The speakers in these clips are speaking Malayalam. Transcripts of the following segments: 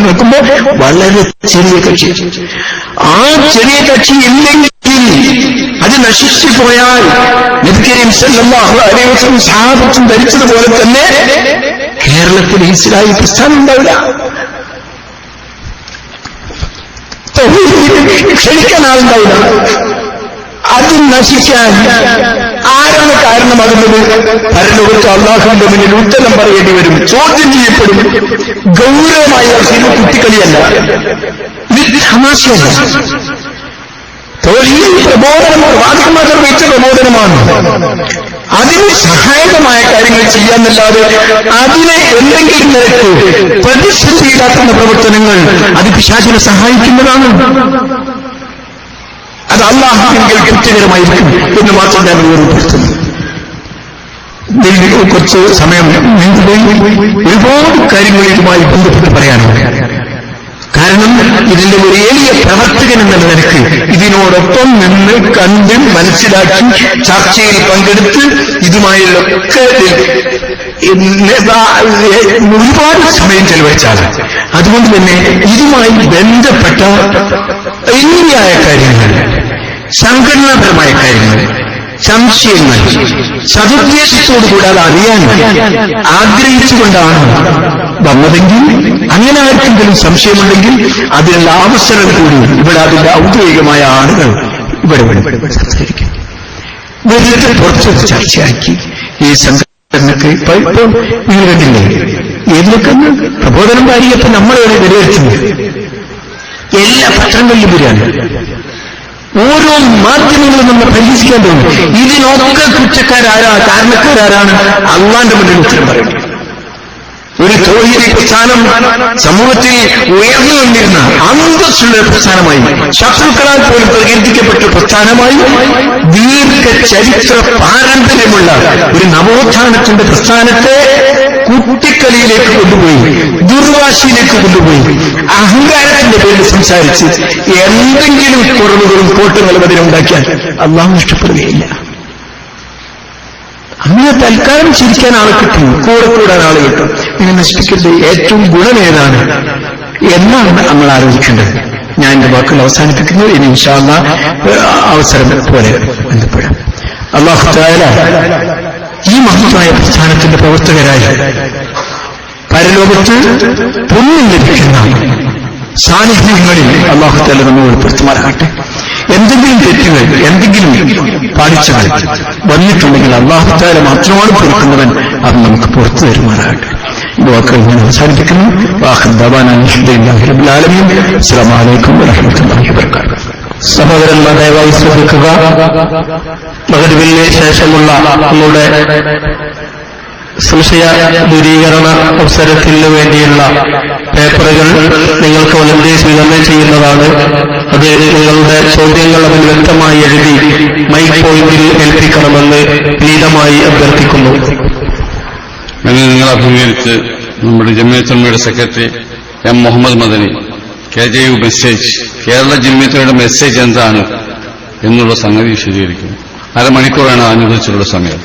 നോക്കുമ്പോ വളരെ ചെറിയ കക്ഷി. ആ ചെറിയ കക്ഷി ഇല്ലെങ്കിൽ അത് നശിച്ചു പോയാൽ നബി കരീം സല്ലല്ലാഹു അലൈഹി വസല്ലം സഹാബത്തും ധരിച്ചതുപോലെ തന്നെ കേരളത്തിൽ ഇസ്ലാഹി പ്രസ്ഥാനം ഉണ്ടാവില്ല. ക്ഷണിക്കാൻ ആളുണ്ടാവില്ല. അത് നശിക്കാൻ ആരാണ് കാരണമാകുന്നത്? പരലോകത്ത് അള്ളാഹുവിന്റെ മുന്നിൽ ഉത്തരം പറയേണ്ടി വരും, ചോദ്യം ചെയ്യപ്പെടും. ഗൗരവമായ അവസ്ഥയിൽ കുട്ടിക്കളിയല്ല, ഇത് തമാശയല്ല. പ്രബോധനം പ്രവാചകന്മാർ നിർവഹിച്ച പ്രബോധനമാണ്. അതിന് സഹായകമായ കാര്യങ്ങൾ ചെയ്യാന്നല്ലാതെ അതിനെ എന്തെങ്കിലും നിരക്ക് പ്രതിസന്ധിയിലാക്കുന്ന പ്രവർത്തനങ്ങൾ അത് പിശാചിനെ സഹായിക്കുന്നതാണ്. അത് അല്ലാഹുവിൽ കുറ്റകരമായിരിക്കും എന്ന് മാത്രം ഞാൻ ഓർമ്മപ്പെടുത്തുന്നു. കുറച്ച് സമയം ഒരുപാട് കാര്യങ്ങൾ ഇതുമായി ബന്ധപ്പെട്ട് പറയാനുണ്ട്. കാരണം ഇതിന്റെ ഒരു എളിയ പ്രവർത്തകൻ എന്ന നിലയ്ക്ക് ഇതിനോടൊപ്പം നിന്ന് കണ്ട് മനസ്സിലാക്കി ചർച്ചയിൽ പങ്കെടുത്ത് ഇതുമായൊക്കെ ഒരുപാട് സമയം ചെലവഴിച്ചാണ്. അതുകൊണ്ട് തന്നെ ഇതുമായി ബന്ധപ്പെട്ട എങ്ങനെയായ കാര്യങ്ങൾ, സംഘടനാപരമായ കാര്യങ്ങൾ, സംശയങ്ങൾ സതുദ്ദേശത്തോടുകൂടി അത് അറിയാൻ ആഗ്രഹിച്ചുകൊണ്ടാണ് വന്നതെങ്കിൽ, അങ്ങനെ ആർക്കെങ്കിലും സംശയമുണ്ടെങ്കിൽ അതിനുള്ള അവസരം കൂടി ഇവിടെ അതിന്റെ ഔദ്യോഗികമായ ആളുകൾ ഇവിടെ സംസാരിക്കും. വെറുതെ പുറത്തൊരു ചർച്ചയാക്കി ഈ സംഘടനക്ക് ഇപ്പോൾ നിങ്ങൾ കണ്ടില്ലേ ഏതിലൊക്കെ പ്രബോധനം കാര്യപ്പോ നമ്മളെ വിലയിരുത്തുന്നത് എല്ലാ പത്രങ്ങളിലും വരികയാണ്. ഓരോ മാധ്യമങ്ങളും നമ്മൾ പരിഹസിക്കാൻ തോന്നും. ഇതിനൊക്കെ കുറ്റക്കാരാരാ, കാരണക്കാരാണ്? അള്ളാന്റെ മുന്നിൽ ഉത്തരം പറയേണ്ടത്. ഒരു തൗഹീദി പ്രസ്ഥാനം സമൂഹത്തിൽ ഉയർന്നു വന്നിരുന്ന അന്തസ്സുള്ള പ്രസ്ഥാനമായി, ശത്രുക്കളാൽ പോലും പ്രകീർത്തിക്കപ്പെട്ട പ്രസ്ഥാനമായി, ദീർഘ ചരിത്ര പാരമ്പര്യമുള്ള ഒരു നവോത്ഥാനത്തിന്റെ പ്രസ്ഥാനത്തെ കുട്ടിക്കളിയിലേക്ക് കൊണ്ടുപോയി, ദുർവാശിയിലേക്ക് കൊണ്ടുപോയി, അഹങ്കാരത്തിന്റെ പേരിൽ സംസാരിച്ച് എന്തെങ്കിലും കുറവുകളും കോട്ടങ്ങളും അതിനുണ്ടാക്കിയാൽ അള്ളാഹു ഇഷ്ടപ്പെടുകയില്ല. അങ്ങനെ തൽക്കാലം ചിരിക്കാൻ ആളെ കിട്ടും, കൂടെ കൂടാൻ ആളെ കിട്ടും. ഇങ്ങനെ നശിപ്പിക്കേണ്ട ഏറ്റവും ഗുണമേതാണ് എന്നാണ് നമ്മൾ ആലോചിക്കേണ്ടത്. ഞാൻ എന്റെ വാക്കുകൾ അവസാനിപ്പിക്കുന്നു. ഇനി ഇൻഷാ അല്ലാഹ് അവസരം പോലെ ബന്ധപ്പെടാം. അല്ലാഹു തആല ഈ മഹത്തായ പ്രസ്ഥാനത്തിന്റെ പ്രവർത്തകരായി പരലോകത്ത് പുണ്യം ലഭിക്കുന്ന സാന്നിധ്യങ്ങളിൽ അല്ലാഹു തആല നമ്മെ ഉൾപ്പെടുത്തുമാറാകട്ടെ. എന്തെങ്കിലും തെറ്റുകൾ, എന്തെങ്കിലും പാലിച്ചകൾ വന്നിട്ടുണ്ടെങ്കിൽ അല്ലാഹു തആല മാത്രമാണ് പൊറുക്കുന്നവൻ. അത് നമുക്ക് പുറത്തു തരുമാറാകട്ടെ. വാക്കുകൾ ഞാൻ അവസാനിപ്പിക്കുന്നു. വാഖിർ ദഅവാനാ അൽഹംദുലില്ലാഹി റബ്ബിൽ ആലമീൻ. അസ്സലാമു അലൈക്കും വറഹ്മത്തുള്ളാഹി വബറകാതുഹു. സഹോദരന്മാർ ദയവായി ശ്രദ്ധിക്കുക. മഗ്‌രിബിന് ശേഷമുള്ള നമ്മുടെ സംശയ ദൂരീകരണ അവസരത്തിന് വേണ്ടിയുള്ള പേപ്പറുകൾ നിങ്ങൾക്ക് വളണ്ടിയേഴ്സ് വിതരണം ചെയ്യുന്നതാണ്. അത് നിങ്ങളുടെ ചോദ്യങ്ങൾ അതിൽ വ്യക്തമായി എഴുതി മൈക്ക് പോയിന്റിൽ ഏൽപ്പിക്കണമെന്ന് വിനീതമായി അഭ്യർത്ഥിക്കുന്നു. നിങ്ങൾ അഭിമുഖീകരിച്ച് നമ്മുടെ ജമിയത്തുൽമയുടെ secretary M Muhammad Madani KJU message, Kerala ജമിയത്തുലയുടെ മെസ്സേജ് എന്താണ് എന്നുള്ള സംഗതി വിശദീകരിക്കുന്നു. അരമണിക്കൂറാണ് അനുവദിച്ചിട്ടുള്ള സമയം.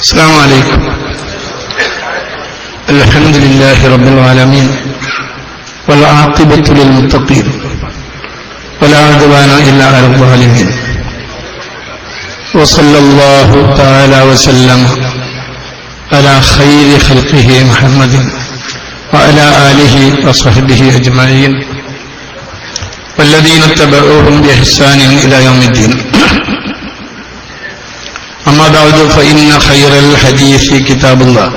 السلام عليكم. الحمد لله رب العالمين والعاقبة للمتقين ولا عدوان إلا على الظالمين وصلى الله تعالى وسلم على خير خلقه محمد وعلى آله وصحبه أجمعين والذين اتبعوهم بإحسان إلى يوم الدين. أما بعد فإن خير الحديث كتاب الله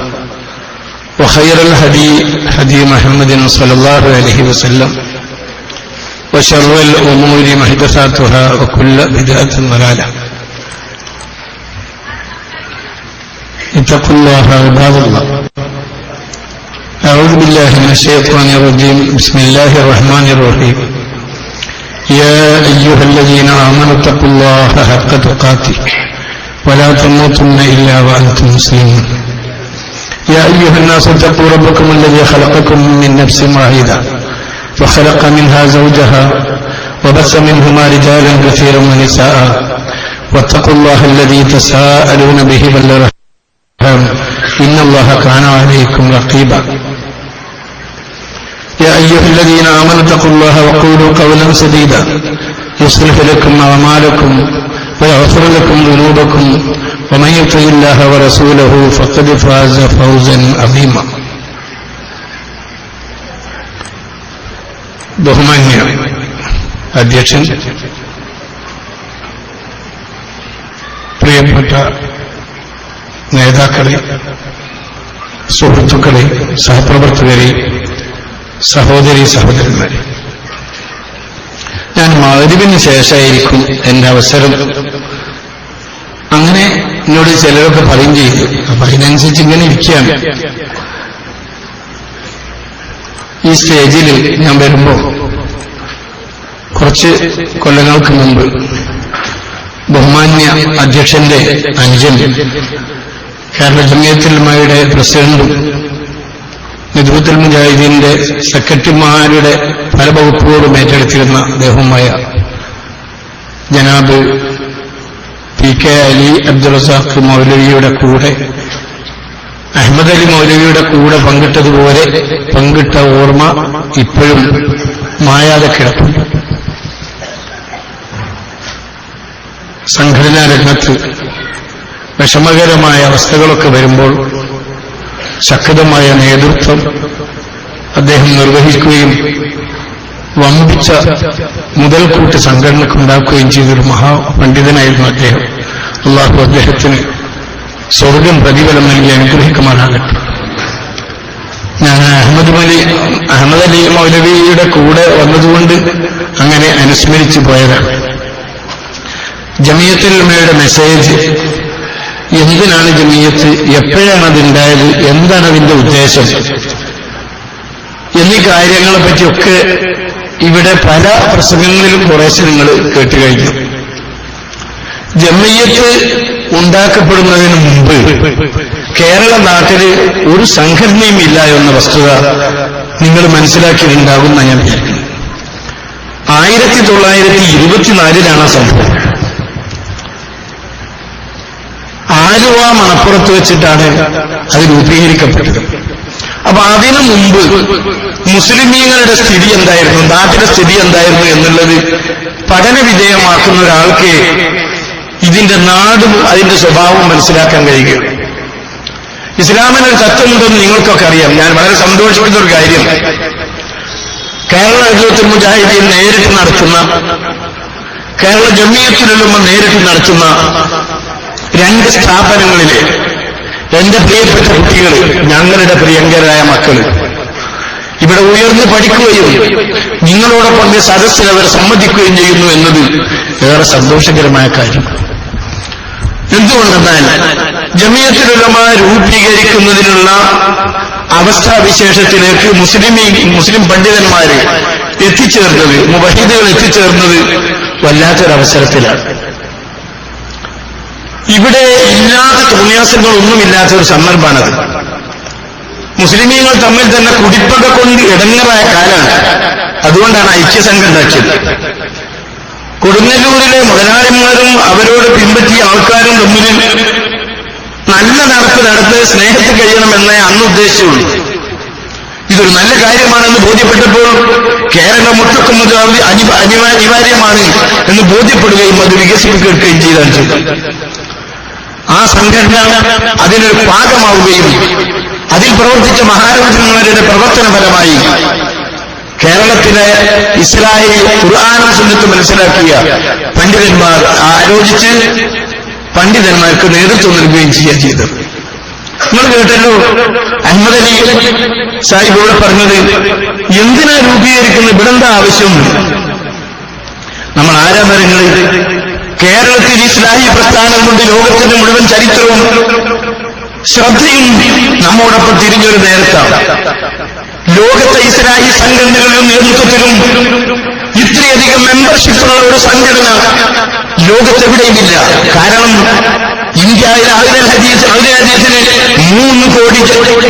وخير الهدي هدي محمد صلى الله عليه وسلم وشر الأمور محدثاتها وكل بدعة ضلالة. اتقوا الله عباد الله. أعوذ بالله من الشيطان الرجيم بسم الله الرحمن الرحيم يا أيها الذين آمنوا اتقوا الله حق تقاته ولا تموتن إلا وأنتم مسلمون يا أيها الناس اتقوا ربكم الذي خلقكم من نفس واحدة وخلق منها زوجها وبث منهما رجالا كثيرا ونساء واتقوا الله الذي تساءلون به والأرحام إن الله كان عليكم رقيبا يا أيها الذين آمنوا اتقوا الله وقولوا قولا سديدا يصلح لكم أعمالكم ويغفر لكم ذنوبكم ومن يطع الله ورسوله فقد فاز فوزا عظيما ബഹുമാന്യ അധ്യക്ഷൻ, പ്രിയപ്പെട്ട നേതാക്കളെ, സുഹൃത്തുക്കളെ, സഹപ്രവർത്തകരെ, സഹോദരീ സഹോദരന്മാരെ, ഞാൻ മഗ്‌രിബിന് ശേഷമായിരിക്കും എന്റെ അവസരം. അങ്ങനെ എന്നോട് ചിലരൊക്കെ പറയും ചെയ്തു. അപ്പൊ അതിനനുസരിച്ച് ഇങ്ങനെ ഇരിക്കുകയാണ്. ഈ സ്റ്റേജിൽ ഞാൻ വരുമ്പോ കുറച്ച് കൊല്ലങ്ങൾക്ക് മുമ്പ് ബഹുമാന്യ അധ്യക്ഷന്റെ അനുജൻ, കേരള ജമിയത്തുൽ ഉലമയുടെ പ്രസിഡന്റും ഹിദ്ബത്തുൽ മുജാഹിദീന്റെ സെക്രട്ടറിമാരുടെ പല വകുപ്പുകളും ഏറ്റെടുത്തിരുന്ന അദ്ദേഹവുമായ ജനാബ് PK അലി അബ്ദുൾ റസാഖ് മൗലവിയുടെ കൂടെ, അഹമ്മദ് അലി മൗലവിയുടെ കൂടെ പങ്കിട്ടതുപോലെ പങ്കിട്ട ഓർമ്മ ഇപ്പോഴും മായാതെ കിടപ്പുണ്ട്. സംഘടനാ രംഗത്ത് വിഷമകരമായ അവസ്ഥകളൊക്കെ വരുമ്പോൾ ശക്തമായ നേതൃത്വം അദ്ദേഹം നിർവഹിക്കുകയും വമ്പിച്ച മുതൽക്കൂട്ട് സംഘടനക്കുണ്ടാക്കുകയും ചെയ്തൊരു മഹാപണ്ഡിതനായിരുന്നു അദ്ദേഹം. അള്ളാഹു അദ്ദേഹത്തിന് സ്വർഗം പ്രതിഫലം നൽകി അനുഗ്രഹിക്കുമാറാകട്ടെ. ഞാൻ അഹമ്മദ് അലി മൗലവിയുടെ കൂടെ വന്നതുകൊണ്ട് അങ്ങനെ അനുസ്മരിച്ചു പോയതാണ്. ജമിയത്തുൽ ഉലമയുടെ മെസ്സേജ്, എന്തിനാണ് ജമിയത്ത്, എപ്പോഴാണ് അതുണ്ടായത്, എന്താണ് അതിന്റെ ഉദ്ദേശം എന്നീ കാര്യങ്ങളെ പറ്റിയൊക്കെ ഇവിടെ പല പ്രസംഗങ്ങളിലും കുറേശ്ശെ നിങ്ങൾ കേട്ടുകഴിഞ്ഞു. ജമിയത്ത് ഉണ്ടാക്കപ്പെടുന്നതിന് മുമ്പ് കേരള നാട്ടിൽ ഒരു സംഘടനയും ഇല്ല എന്ന വസ്തുത നിങ്ങൾ മനസ്സിലാക്കിയിട്ടുണ്ടാകുന്ന ഞാൻ വിചാരിക്കുന്നു. 1924 സംഭവം. ആലുവ മണപ്പുറത്ത് വെച്ചിട്ടാണ് അത് രൂപീകരിക്കപ്പെട്ടത്. അപ്പൊ അതിനു മുമ്പ് മുസ്ലിമീങ്ങളുടെ സ്ഥിതി എന്തായിരുന്നു, നാട്ടിലെ സ്ഥിതി എന്തായിരുന്നു എന്നുള്ളത് പഠന വിധേയമാക്കുന്ന ഒരാൾക്ക് ഇതിന്റെ നാടും അതിന്റെ സ്വഭാവവും മനസ്സിലാക്കാൻ കഴിയുകയുള്ളൂ. ഇസ്ലാമിനൊരു തത്വമുണ്ടെന്ന് നിങ്ങൾക്കൊക്കെ അറിയാം. ഞാൻ വളരെ സന്തോഷിക്കുന്ന ഒരു കാര്യം, കേരള ഹിദ്ബത്തുൽ മുജാഹിദീൻ നേരിട്ട് നടത്തുന്ന, കേരള ജമിയത്തുൽ ഉലമ നേരിട്ട് നടത്തുന്ന 2 സ്ഥാപനങ്ങളിലെ എന്റെ പ്രിയപ്പെട്ട കുട്ടികൾ, ഞങ്ങളുടെ പ്രിയങ്കരായ മക്കൾ ഇവിടെ ഉയർന്ന് പഠിക്കുകയും നിങ്ങളോടൊപ്പം സദസ്സിൽ അവർ സമ്മതിക്കുകയും ചെയ്യുന്നു എന്നത് ഏറെ സന്തോഷകരമായ കാര്യം. എന്തുകൊണ്ടെന്നാൽ ജമിയത്തുൽ ഉലമ രൂപീകരിക്കുന്നതിനുള്ള അവസ്ഥാവിശേഷത്തിലേക്ക് മുസ്ലിം പണ്ഡിതന്മാര് എത്തിച്ചേർന്നത്, മുവഹിദുകൾ എത്തിച്ചേർന്നത് വല്ലാത്തൊരവസരത്തിലാണ്. ഇവിടെ ഇല്ലാത്ത തോന്നിയാസങ്ങളൊന്നുമില്ലാത്ത ഒരു സന്ദർഭമാണത്. മുസ്ലിമീങ്ങൾ തമ്മിൽ തന്നെ കുടിപ്പക കൊണ്ട് ഇടങ്ങറായ കാലാണ്. അതുകൊണ്ടാണ് ഐക്യസംഘം ഉണ്ടാക്കിയത്. കൊടുങ്ങല്ലൂരിലെ മുതലാളിമാരും അവരോട് പിൻപറ്റിയ ആൾക്കാരും തമ്മിൽ നല്ല നടത്ത് സ്നേഹത്തിൽ കഴിയണമെന്നേ അന്ന് ഉദ്ദേശിച്ചുള്ളൂ. ഇതൊരു നല്ല കാര്യമാണെന്ന് ബോധ്യപ്പെട്ടപ്പോൾ കേരളം ഒട്ടുക്കുന്നത് അനിവാര്യമാണ് എന്ന് ബോധ്യപ്പെടുകയും അത് വികസിപ്പിക്കുകയും ചെയ്താണ്. ആ സംഘടന അതിനൊരു ഭാഗമാവുകയും അതിൽ പ്രവർത്തിച്ച മഹാരഥന്മാരുടെ പ്രവർത്തന ഫലമായി കേരളത്തിലെ ഇസ്രായേൽ ഖുർആനും സുന്നത്തും മനസ്സിലാക്കിയ പണ്ഡിതന്മാർ ആലോചിച്ച് പണ്ഡിതന്മാർക്ക് നേതൃത്വം നൽകുകയും ചെയ്യുകയും ചെയ്തത്. നിങ്ങൾ കേട്ടല്ലോ, അഹമ്മദ് അലി സാഹിബ് ഇവിടെ പറഞ്ഞത്, എന്തിനാ രൂപീകരിക്കുന്നത്, ഇവിടെന്താ ആവശ്യം? നമ്മൾ ആരാധനങ്ങളിൽ കേരളത്തിൽ ഇസ്ലാഹി പ്രസ്ഥാനം കൊണ്ട് ലോകത്തിന്റെ മുഴുവൻ ചരിത്രവും ശ്രദ്ധയും നമ്മോടൊപ്പം തിരിഞ്ഞൊരു നേരത്താണ്. ലോകത്തെ ഇസ്രായേൽ സംഘടനകളുടെ നേതൃത്വത്തിലും ഇത്രയധികം മെമ്പർഷിപ്പുള്ള ഒരു സംഘടന ലോകത്തെവിടെയുമില്ല. കാരണം ഇന്ത്യയിലെ അഹ്ലുൽ ഹദീസിന് 3 കോടി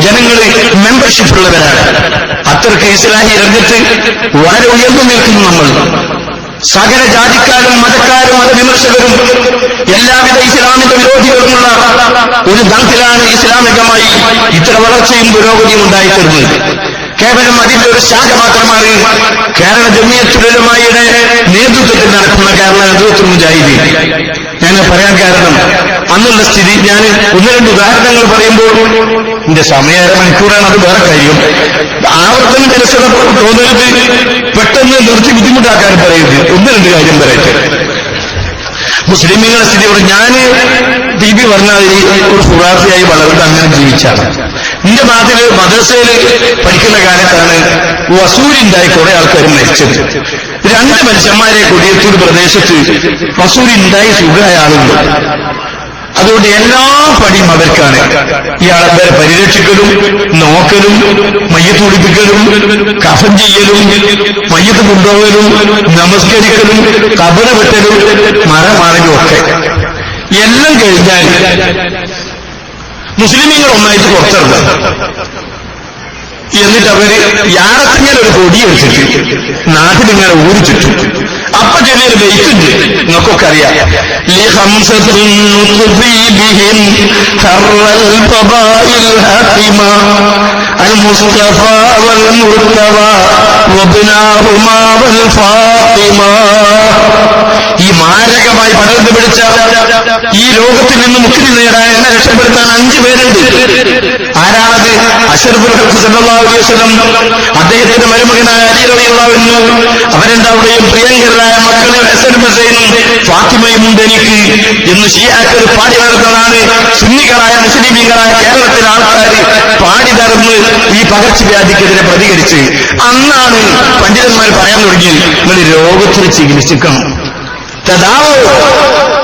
ജനങ്ങൾ മെമ്പർഷിപ്പുള്ളവരാണ്. അത്രയ്ക്ക് ഇസ്ലാഹി രംഗത്ത് വളരെ ഉയർന്നു നിൽക്കുന്നു നമ്മൾ. സകല ജാതിക്കാരും മതക്കാരും മതവിമർശകരും എല്ലാവിധ ഇസ്ലാമിന്റെ വിരോധികളുമുള്ള ഒരു ദളത്തിലാണ് ഇസ്ലാമികമായി ഇത്ര വളർച്ചയും പുരോഗതിയും ഉണ്ടായിത്തീർന്നത്. കേവലം അതിന്റെ ഒരു ശാഖ മാത്രമാണ് കേരള ജമിയത്തുൽ ഉലമായുടെ നേതൃത്വത്തിൽ നടക്കുന്ന കേരള നേതൃത്വ മുജാഹിദീൻ. ഞാൻ പറയാൻ കാരണം അന്നുള്ള സ്ഥിതി ഞാൻ 1-2 ഉദാഹരണങ്ങൾ പറയുമ്പോൾ എന്റെ സമയം മണിക്കൂറാണ്, അത് വേറെ കാര്യം. ആവർത്തന വിരസത തോന്നരുത്, പെട്ടെന്ന് നിർത്തി ബുദ്ധിമുട്ടാക്കാൻ പറയരുത്. 1-2 കാര്യം പറയട്ടെ. മുസ്ലിമീങ്ങളുടെ സ്ഥിതി ഇവിടെ ഞാൻ ടി ബി പറഞ്ഞാതിരി ഒരു ഖുറാഫിയായി വളർന്ന് അങ്ങനെ ജീവിച്ചാണ്. എന്റെ നാട്ടില് മദ്രസയിൽ പഠിക്കുന്ന കാലത്താണ് വസൂരിണ്ടായി കുറെ ആൾക്കാർ മരിച്ചത്. 2 മനുഷ്യന്മാരെ കൊടിയത്തൂർ പ്രദേശത്ത് വസൂരിണ്ടായി സുഖമായ ആളുണ്ട്. അതുകൊണ്ട് എല്ലാ പണിയും അവർക്കാണ്. ഇയാളെ പരിരക്ഷിക്കലും നോക്കലും മയ്യത്ത് കുളിപ്പിക്കലും കഫൻ ചെയ്യലും മയ്യത്ത് കൊണ്ടുപോകലും നമസ്കരിക്കലും കബറ് വെട്ടലും മരമാണെങ്കിലും ഒക്കെ എല്ലാം കഴിഞ്ഞാൽ മുസ്ലിമീങ്ങൾ ഒന്നായിട്ട് പുറത്തിറങ്ങും. എന്നിട്ട് അവര് യാറത്തിങ്ങനെ ഒരു കൊടി എടുത്തിട്ട് നാട്ടിലിങ്ങനെ ഊരി ചുറ്റും. അപ്പൊ ചെറിയൊരു വെയിറ്റുണ്ട്, നിങ്ങൾക്കൊക്കെ അറിയാം. ഈ മാരകമായി പടർന്നു പിടിച്ച ഈ ലോകത്തിൽ നിന്ന് മുക്തി നേടാൻ എന്നെ രക്ഷപ്പെടുത്താൻ 5 പേരുണ്ട്. ആരാണത്? അഷ്റഫുൽ ഖൽഖ് സല്ലല്ലാഹു അലൈഹി വസല്ലം, അദ്ദേഹത്തിന്റെ മരുമകനായ അലി റളിയല്ലാഹു അൻഹു, അവരെന്താവുടെയും പ്രിയങ്കരായ മക്കൾ ഹസനും ഹുസൈനും ഫാത്തിമയും ഉണ്ട് എനിക്ക് എന്ന് ഷിയാക്കൾ പാടി നടന്നതാണ്. സുന്നികളായ മുസ്ലിമീങ്ങളായ കേരളത്തിലെ ആൾക്കാർ പാടി നടന്ന് ഈ പകർച്ചവ്യാധിക്കെതിരെ പ്രതികരിച്ച് അന്നാണ് പണ്ഡിതന്മാർ പറയാൻ തുടങ്ങിയത്, നിങ്ങൾ രോഗത്തിന് ചികിത്സിക്കണം,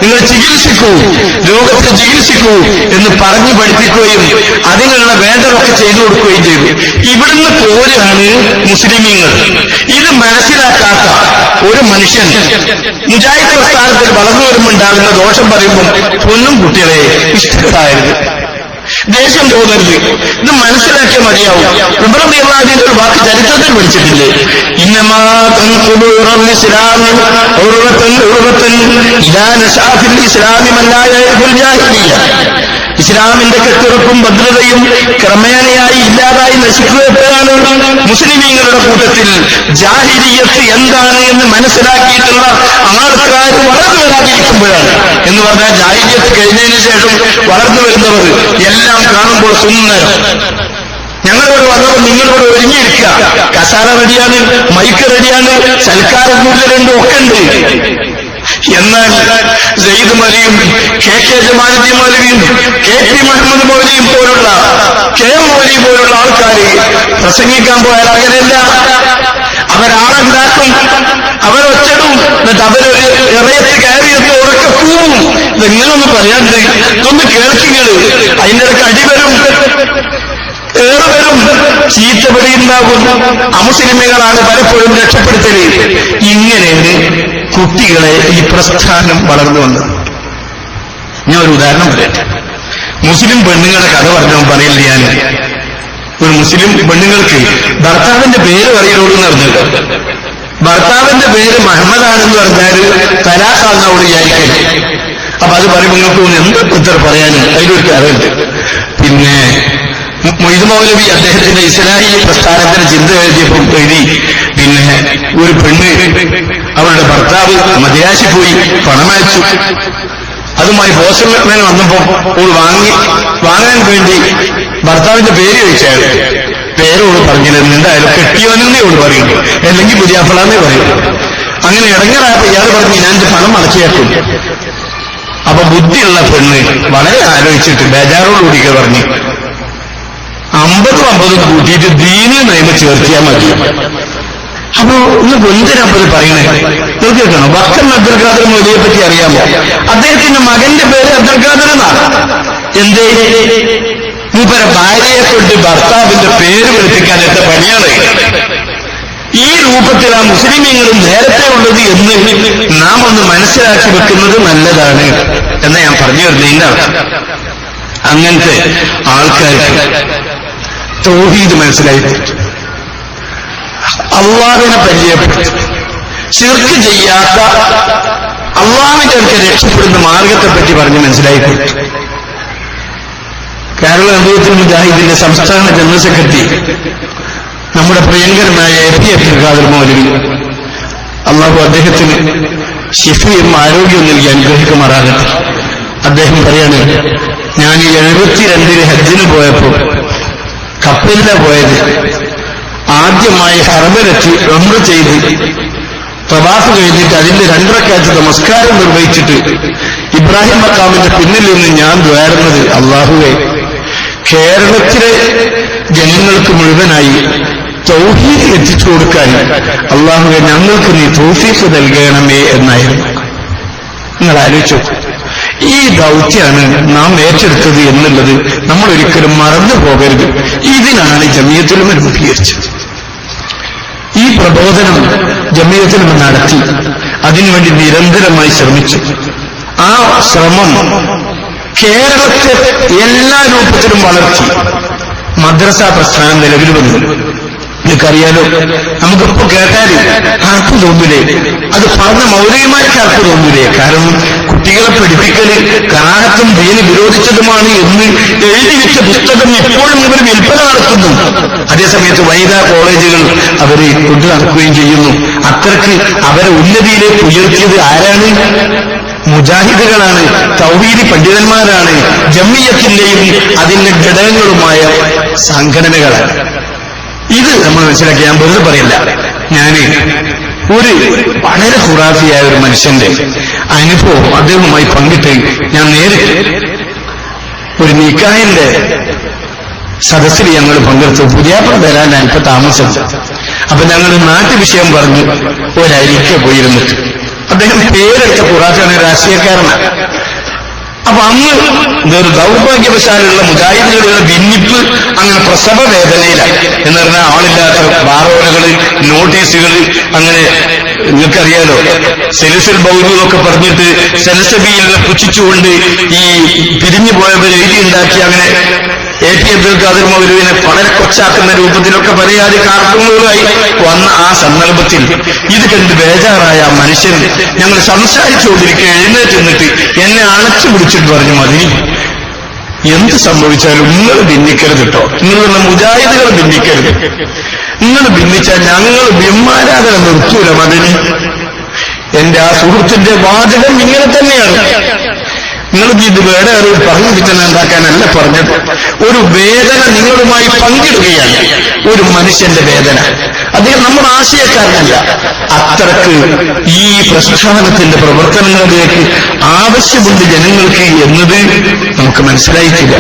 നിങ്ങൾ ചികിത്സിക്കൂ, രോഗത്തെ ചികിത്സിക്കൂ എന്ന് പറഞ്ഞു പഠിപ്പിക്കുകയും അതിനുള്ള വേണ്ടതൊക്കെ ചെയ്തു കൊടുക്കുകയും ചെയ്തു. ഇവിടുന്ന് പോരാണ് മുസ്ലിമീങ്ങൾ. ഇത് മനസ്സിലാക്കാത്ത ഒരു മനുഷ്യൻ മുജാഹിദ് പ്രസ്ഥാനത്തിൽ വളർന്നു വരുമ്പോണ്ടാകുന്ന ദോഷം പറയുമ്പോൾ പൊന്നും കുട്ടികളെ ഇഷ്ടപ്പെടായിരുന്നു, ദേഷ്യം തോന്നരുത്, ഇത് മനസ്സിലാക്കിയ മതിയാവും. ഉമർ റളിയല്ലാഹു ഒരു വാക്ക് ചരിത്രത്തിൽ പഠിച്ചിട്ടില്ലേ? ഇസ്ലാമിന്റെ കെട്ടുറപ്പും ഭദ്രതയും ക്രമേണയായി ഇല്ലാതായി നശിക്കുകയാണ്. മുസ്ലിമീങ്ങളുടെ കൂട്ടത്തിൽ ജാഹിലിയ്യത്ത് എന്താണ് എന്ന് മനസ്സിലാക്കിയിട്ടുള്ള ആൾക്കാർ വളർന്നു വരാതിരിക്കുമ്പോഴാണ്. എന്ന് പറഞ്ഞാൽ ജാഹിലിയ്യത്ത് കഴിഞ്ഞതിന് ശേഷം വളർന്നു വരുന്നവർ എല്ലാം കാണുമ്പോൾ സുന്ദരം. ഞങ്ങളിവിടെ വന്നപ്പോൾ നിങ്ങളിവിടെ ഒരുങ്ങിയിരിക്കുക, കസാര റെഡിയാണ്, മൈക്ക് റെഡിയാണ്, സൽക്കാരം കൂടുതലുണ്ട്, ഒക്കെ ഉണ്ട്. എന്നാൽ സെയ്ദ് മലിയും കെ കെ ജമാലുദ്ദീൻ മൗലവിയും കെ പി മുഹമ്മദ് മൗലവിയും പോലുള്ള കെ മൗലവി പോലുള്ള ആൾക്കാർ പ്രസംഗിക്കാൻ പോയാൽ അങ്ങനെയല്ല. അവരാളുണ്ടാക്കും, അവരൊച്ചടും, എന്നിട്ട് അവരൊരു ഇറയത്ത് കയറിയെന്ന് ഉറക്കെ പോവും. ഇതെങ്ങനൊന്നും പറയാണ്ട് ഇതൊന്ന് കേൾക്കിങ്ങള്, അതിൻ്റെ ഇടയ്ക്ക് അടിവരും, ഏറുവരും, ചീത്തപടിയുണ്ടാകും. അമുസ്ലിമികളാണ് പലപ്പോഴും രക്ഷപ്പെടുത്തല്. ഇങ്ങനെയാണ് കുട്ടികളെ ഈ പ്രസ്ഥാനം വളർന്നു വന്നത്. ഞാൻ ഒരു ഉദാഹരണം പറയട്ടെ. മുസ്ലിം പെണ്ണുങ്ങളുടെ കഥ പറഞ്ഞാൽ പറയില്ല. ഞാൻ ഒരു മുസ്ലിം പെണ്ണുങ്ങൾക്ക് ഭർത്താവിന്റെ പേര് പറയുന്നോട് നടന്നില്ല. ഭർത്താവിന്റെ പേര് മുഹമ്മദാണെന്ന് പറഞ്ഞാൽ തലാഖാണെന്നോട് വിചാരിക്കരുത്. അപ്പൊ അത് പറയുമ്പോൾ നിങ്ങൾക്ക് എന്ത് ഉത്തരം പറയാനും അതിലൊരു കഥയുണ്ട്. പിന്നെ മൊയ്ത് മൗലവി അദ്ദേഹത്തിന്റെ ഇസ്ലാഹി പ്രസ്ഥാനത്തിന് ചിന്ത എഴുതിയപ്പോൾ എഴുതി, പിന്നെ ഒരു പെണ്ണ് അവളുടെ ഭർത്താവ് മദ്രാശി പോയി പണമയച്ചു. അതുമായി പോസ്റ്റ്മാൻ വന്നപ്പോ ഓൾ വാങ്ങാൻ വേണ്ടി ഭർത്താവിന്റെ പേര് ചോദിച്ചാൽ പേരോട് പറഞ്ഞില്ല. എന്തായാലും കെട്ടിയവനെന്നേ ഓട് പറയുന്നു, അല്ലെങ്കിൽ പുതിയാപ്പിളാന്നേ പറയുന്നു. അങ്ങനെ ഇടങ്ങറായപ്പോ ഇയാൾ പറഞ്ഞു, ഞാൻ പണം മടക്കിയാക്കും. അപ്പൊ ബുദ്ധിയുള്ള പെണ്ണ് വളരെ ആലോചിച്ചിട്ട് ബേജാറോടുകൂടി പറഞ്ഞു, 50 കൂട്ടിയിട്ട് ദീനി നയമ ചേർത്തിയാൽ മതി. അപ്പോ ഇന്ന് എന്തിനപ്പത് പറയണേ? കേൾക്കണം. വക്കം അബ്ദുൽ ഖാദർ മൗലവിയെ പറ്റി അറിയാമോ? അദ്ദേഹത്തിന്റെ മകന്റെ പേര് അബ്ദുൽ ഖാദർ എന്നാണ്. എന്തേ? മൂപ്പരെ ഭാര്യയെ കൊണ്ട് ഭർത്താവിന്റെ പേര് വിളിപ്പിക്കാൻ എന്റെ പണിയാണ്. ഈ രൂപത്തിൽ ആ മുസ്ലിമീങ്ങൾ നേരത്തെ ഉള്ളത് എന്ന് നാം ഒന്ന് മനസ്സിലാക്കി വെക്കുന്നത് നല്ലതാണ് എന്ന് ഞാൻ പറഞ്ഞു വരുന്നതിന്റെ അർത്ഥം. അങ്ങനത്തെ ആൾക്കാർക്ക് തൗഹീദ് മനസ്സിലായി, അള്ളാഹുവിനെ പരിചയപ്പെട്ടു, ശിർക്ക് ചെയ്യാത്ത അള്ളാഹുവിന്റെ അടുത്ത് രക്ഷപ്പെടുന്ന മാർഗത്തെപ്പറ്റി പറഞ്ഞ് മനസ്സിലാക്കി. കേരള നബിയത്തുൽ മുജാഹിദിന്റെ സംസ്ഥാന ജനറൽ സെക്രട്ടറി നമ്മുടെ പ്രിയങ്കരനായ എ.പി. അബ്ദുൽ ഖാദർ മൗലവി, അള്ളാഹു അദ്ദേഹത്തിന് ശിഫയും ആരോഗ്യവും നൽകി അനുഗ്രഹിക്കുമാറാകട്ടെ. അദ്ദേഹം പറയാണ്, ഞാൻ 72 ഹജ്ജിന് പോയപ്പോ കപ്പലില പോയത്, ആദ്യമായി ഹറമിലെത്തി ഉംറ ചെയ്ത് തവാഫ് കഴിഞ്ഞിട്ട് അതിന്റെ 2 റക്അത്ത് നമസ്കാരം നിർവഹിച്ചിട്ട് ഇബ്രാഹിം മഖാമിന്റെ പിന്നിൽ നിന്ന് ഞാൻ ദ്വാരുന്നത്, അള്ളാഹുവേ, കേരളത്തിലെ ജനങ്ങൾക്ക് മുഴുവനായി തൗഹീദ് എത്തിച്ചു കൊടുക്കാൻ അള്ളാഹുവെ ഞങ്ങൾക്ക് നീ തൗഫീഖ് നൽകണമേ എന്നായിരുന്നു. നിങ്ങൾ ആലോചിച്ചു, ഈ ദൗത്യമാണ് നാം ഏറ്റെടുത്തത് എന്നുള്ളത് നമ്മൾ ഒരിക്കലും മറന്നു പോകരുത്. ഇതിനാണ് ജമിയത്തുൽ ഉലമ രൂപീകരിച്ചത്. ഈ പ്രബോധനം ജമിയത്തുൽ ഉലമ നടത്തി, അതിനുവേണ്ടി നിരന്തരമായി ശ്രമിച്ചു. ആ ശ്രമം കേരളത്തെ എല്ലാ രൂപത്തിലും വളർത്തി. മദ്രസ പ്രസ്ഥാനം നിലവിൽ വന്നു. നിങ്ങൾക്കറിയാലോ, നമുക്കിപ്പോ കേട്ടാൽ ആർക്കും തോന്നില്ലേ, അത് പറഞ്ഞ മൗലികമാർക്ക് ആർക്കും തോന്നില്ലേ? കാരണം കുട്ടികളെ പഠിപ്പിക്കല് കറാഹത്തും ദീന് വിരോധിച്ചതുമാണ് എന്ന് എഴുതി വെച്ച പുസ്തകം ഇപ്പോഴും ഇവർ വിൽപ്പന നടത്തുന്നു. അതേസമയത്ത് വനിതാ കോളേജുകൾ അവര് കൊണ്ടു നടക്കുകയും ചെയ്യുന്നു. അത്രക്ക് അവരെ ഉന്നതിയിലേക്ക് ഉയർത്തിയത് ആരാണ്? മുജാഹിദുകളാണ്, തൗഹീദി പണ്ഡിതന്മാരാണ്, ജമിയത്തിന്റെയും അതിന്റെ ഘടകങ്ങളുമായ സംഘടനകളാണ്. ഇത് നമ്മൾ മനസ്സിലാക്കി. ഞാൻ വെറുതെ പറയില്ല. ഞാന് ഒരു വളരെ ഖുറാഫിയായ ഒരു മനുഷ്യന്റെ അനുഭവം അദ്ദേഹവുമായി പങ്കിട്ട് ഞാൻ നേരിട്ട് ഒരു നിക്കാഹിന്റെ സദസ്സിൽ ഞങ്ങൾ പങ്കെടുത്തു. പുതിയാപ്പുറം വരാൻ ഞാനിപ്പോ താമസം. അപ്പൊ ഞങ്ങൾ നാട്ടുവിഷയം പറഞ്ഞു ഒരരിക്ക പോയിരുന്നിട്ട്, അദ്ദേഹം പേരെടുത്ത ഖുറാഫിയാണ്, രാഷ്ട്രീയക്കാരനാണ്. അപ്പൊ അന്ന് ഇതൊരു ദൗർഭാഗ്യവശാലുള്ള മുജാഹിദുകളുടെ ഭിന്നിപ്പ് അങ്ങനെ പ്രസവ വേദനയിലാണ്. എന്ന് പറഞ്ഞാൽ ആളില്ലാത്ത ബാറോലകള്, നോട്ടീസുകൾ, അങ്ങനെ നിങ്ങൾക്കറിയാലോ സെലസുൽ ബൗലു എന്നൊക്കെ പറഞ്ഞിട്ട് സെലസബിയിലെ പുച്ഛിച്ചുകൊണ്ട് ഈ പിരിഞ്ഞു പോയവർ എഴുതിയുണ്ടാക്കി അങ്ങനെ എ.പി. അബ്ദുൽ ഖാദർ മൗലവിനെ വളരെ കൊച്ചാക്കുന്ന രൂപത്തിലൊക്കെ പറയാതെ കാർട്ടൂണുകളായി വന്ന ആ സന്ദർഭത്തിൽ ഇത് കണ്ട് ബേജാറായ മനുഷ്യൻ ഞങ്ങൾ സംസാരിച്ചുകൊണ്ടിരിക്കുക എഴുന്നേറ്റ് നിന്നിട്ട് എന്നെ അണച്ചു പിടിച്ചിട്ട് പറഞ്ഞു, മതി, എന്ത് സംഭവിച്ചാലും നിങ്ങൾ ഭിന്നിക്കരുത് കേട്ടോ, നിങ്ങളുടെ മുജാഹിദുകൾ ഭിന്നിക്കരുത്. നിങ്ങൾ ഭിന്നിച്ചാൽ ഞങ്ങൾ ബിംബാരാധന നിർത്തൂല മതിന്. എന്റെ ആ സുഹൃത്തിന്റെ വാചകം ഇങ്ങനെ തന്നെയാണ്. നിങ്ങൾക്ക് ഇത് വേറെ ഒരു പറഞ്ഞു വിറ്റന ഉണ്ടാക്കാനല്ല പറഞ്ഞത്. ഒരു വേദന നിങ്ങളുമായി പങ്കിടുകയാണ്, ഒരു മനുഷ്യന്റെ വേദന. അദ്ദേഹം നമ്മുടെ ആശയക്കാരനല്ല. അത്രക്ക് ഈ പ്രസ്ഥാനത്തിന്റെ പ്രവർത്തനങ്ങളിലേക്ക് ആവശ്യമുണ്ട് ജനങ്ങൾക്ക് എന്നത് നമുക്ക് മനസ്സിലായിട്ടില്ല.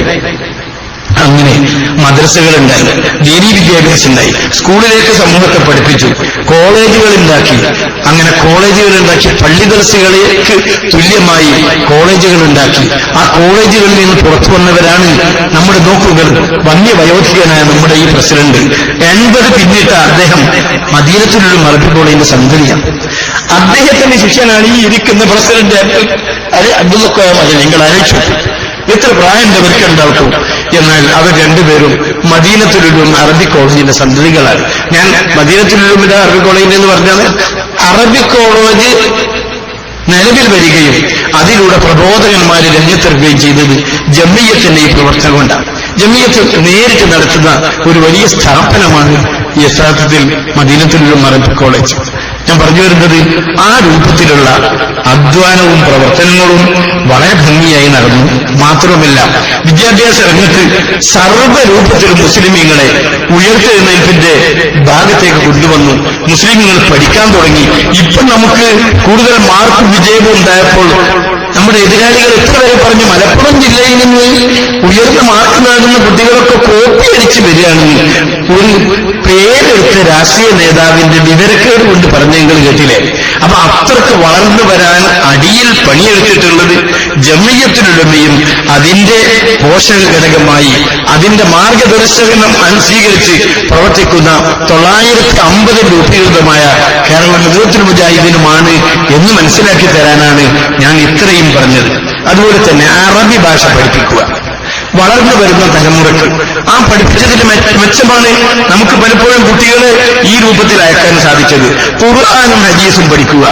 അങ്ങനെ മദ്രസകളുണ്ടായി, ദീനീ വിദ്യാഭ്യാസം ഉണ്ടായി, സ്കൂളിലേക്ക് സമൂഹത്തെ പഠിപ്പിച്ചു, കോളേജുകളുണ്ടാക്കി. അങ്ങനെ കോളേജുകളുണ്ടാക്കി, പള്ളി ദർസുകളിലേക്ക് തുല്യമായി കോളേജുകളുണ്ടാക്കി. ആ കോളേജുകളിൽ നിന്ന് പുറത്തു വന്നവരാണ് നമ്മുടെ നോക്കുകൾ വന്യവയോധികനായ നമ്മുടെ ഈ പ്രസിഡന്റ്. 80 പിന്നിട്ട അദ്ദേഹം മദീനത്തുലുള്ള അറബി കോളേജിന്റെ സന്തതിയാണ്. അദ്ദേഹത്തിന്റെ ശിഷ്യനാണ് ഈ ഇരിക്കുന്ന പ്രസിഡന്റ് അബ്ദുൽ ഖാദർ മദനി. നിങ്ങൾ ആലോചിച്ചു എത്ര പ്രായം അവർക്കുണ്ടാക്കും. എന്നാൽ അവർ രണ്ടുപേരും മദീനത്തുൽ അറബി കോളേജിന്റെ സന്തതികളാണ്. ഞാൻ മദീനത്തുൽ അറബി കോളേജ് എന്ന് പറഞ്ഞാൽ അറബി കോളേജ് നിലവിൽ വരികയും അതിലൂടെ പ്രബോധകന്മാരെ രംഗത്തിറക്കുകയും ചെയ്തത് ജമിയത്തിന്റെ ഈ പ്രവർത്തനം കൊണ്ടാണ്. ജമിയത്ത് നേരിട്ട് നടത്തുന്ന ഒരു വലിയ സ്ഥാപനമാണ് യഥാർത്ഥത്തിൽ മദീനത്തുൽ അറബി കോളേജ്. ഞാൻ പറഞ്ഞു വരുന്നത് ആ രൂപത്തിലുള്ള അധ്വാനവും പ്രവർത്തനങ്ങളും വളരെ ഭംഗിയായി നടന്നു. മാത്രവുമല്ല, വിദ്യാഭ്യാസ രംഗത്ത് സർവ്വരൂപത്തിലും മുസ്ലിമീങ്ങളെ ഉയർത്തെഴുന്നേൽപ്പിന്റെ ഭാഗത്തേക്ക് കൊണ്ടുവന്നു. മുസ്ലിമീങ്ങൾ പഠിക്കാൻ തുടങ്ങി. ഇപ്പം നമുക്ക് കൂടുതൽ മാർക്കും വിജയവും ഉണ്ടായപ്പോൾ നമ്മുടെ എതിരാളികൾ എത്ര വരെ പറഞ്ഞു, മലപ്പുറം ജില്ലയിൽ നിന്ന് ഉയർന്ന മാർക്ക് നേടുന്ന കുട്ടികളൊക്കെ കോപ്പി അടിച്ച് വരികയാണെന്ന് ഒരു പേരെടുത്ത രാഷ്ട്രീയ നേതാവിന്റെ വിവരക്കേട് കൊണ്ട് പറഞ്ഞെങ്കിൽ കേട്ടില്ലേ. അപ്പൊ അത്രക്ക് വളർന്നു വരാൻ അടിയിൽ പണിയെടുത്തിട്ടുള്ളത് ജമിയത്തുലുലമയും അതിന്റെ പോഷക ഘടകമായി അതിന്റെ മാർഗദർശനം സ്വീകരിച്ച് പ്രവർത്തിക്കുന്ന 950 രൂപീകൃതമായ കേരള നേതൃത്വ മുജാഹിദിനുമാണ് എന്ന് മനസ്സിലാക്കി തരാനാണ് ഞാൻ ഇത്രയും പറഞ്ഞത്. അതുപോലെ തന്നെ അറബി ഭാഷ പഠിപ്പിക്കുക വളർന്നു വരുന്ന തലമുറക്ക് ആ പഠിപ്പിച്ചതിന്റെ മെച്ചമാണ് നമുക്ക് പലപ്പോഴും കുട്ടികളെ ഈ രൂപത്തിൽ അയക്കാൻ സാധിച്ചത്. ഖുർആനും ഹദീസും പഠിക്കുക,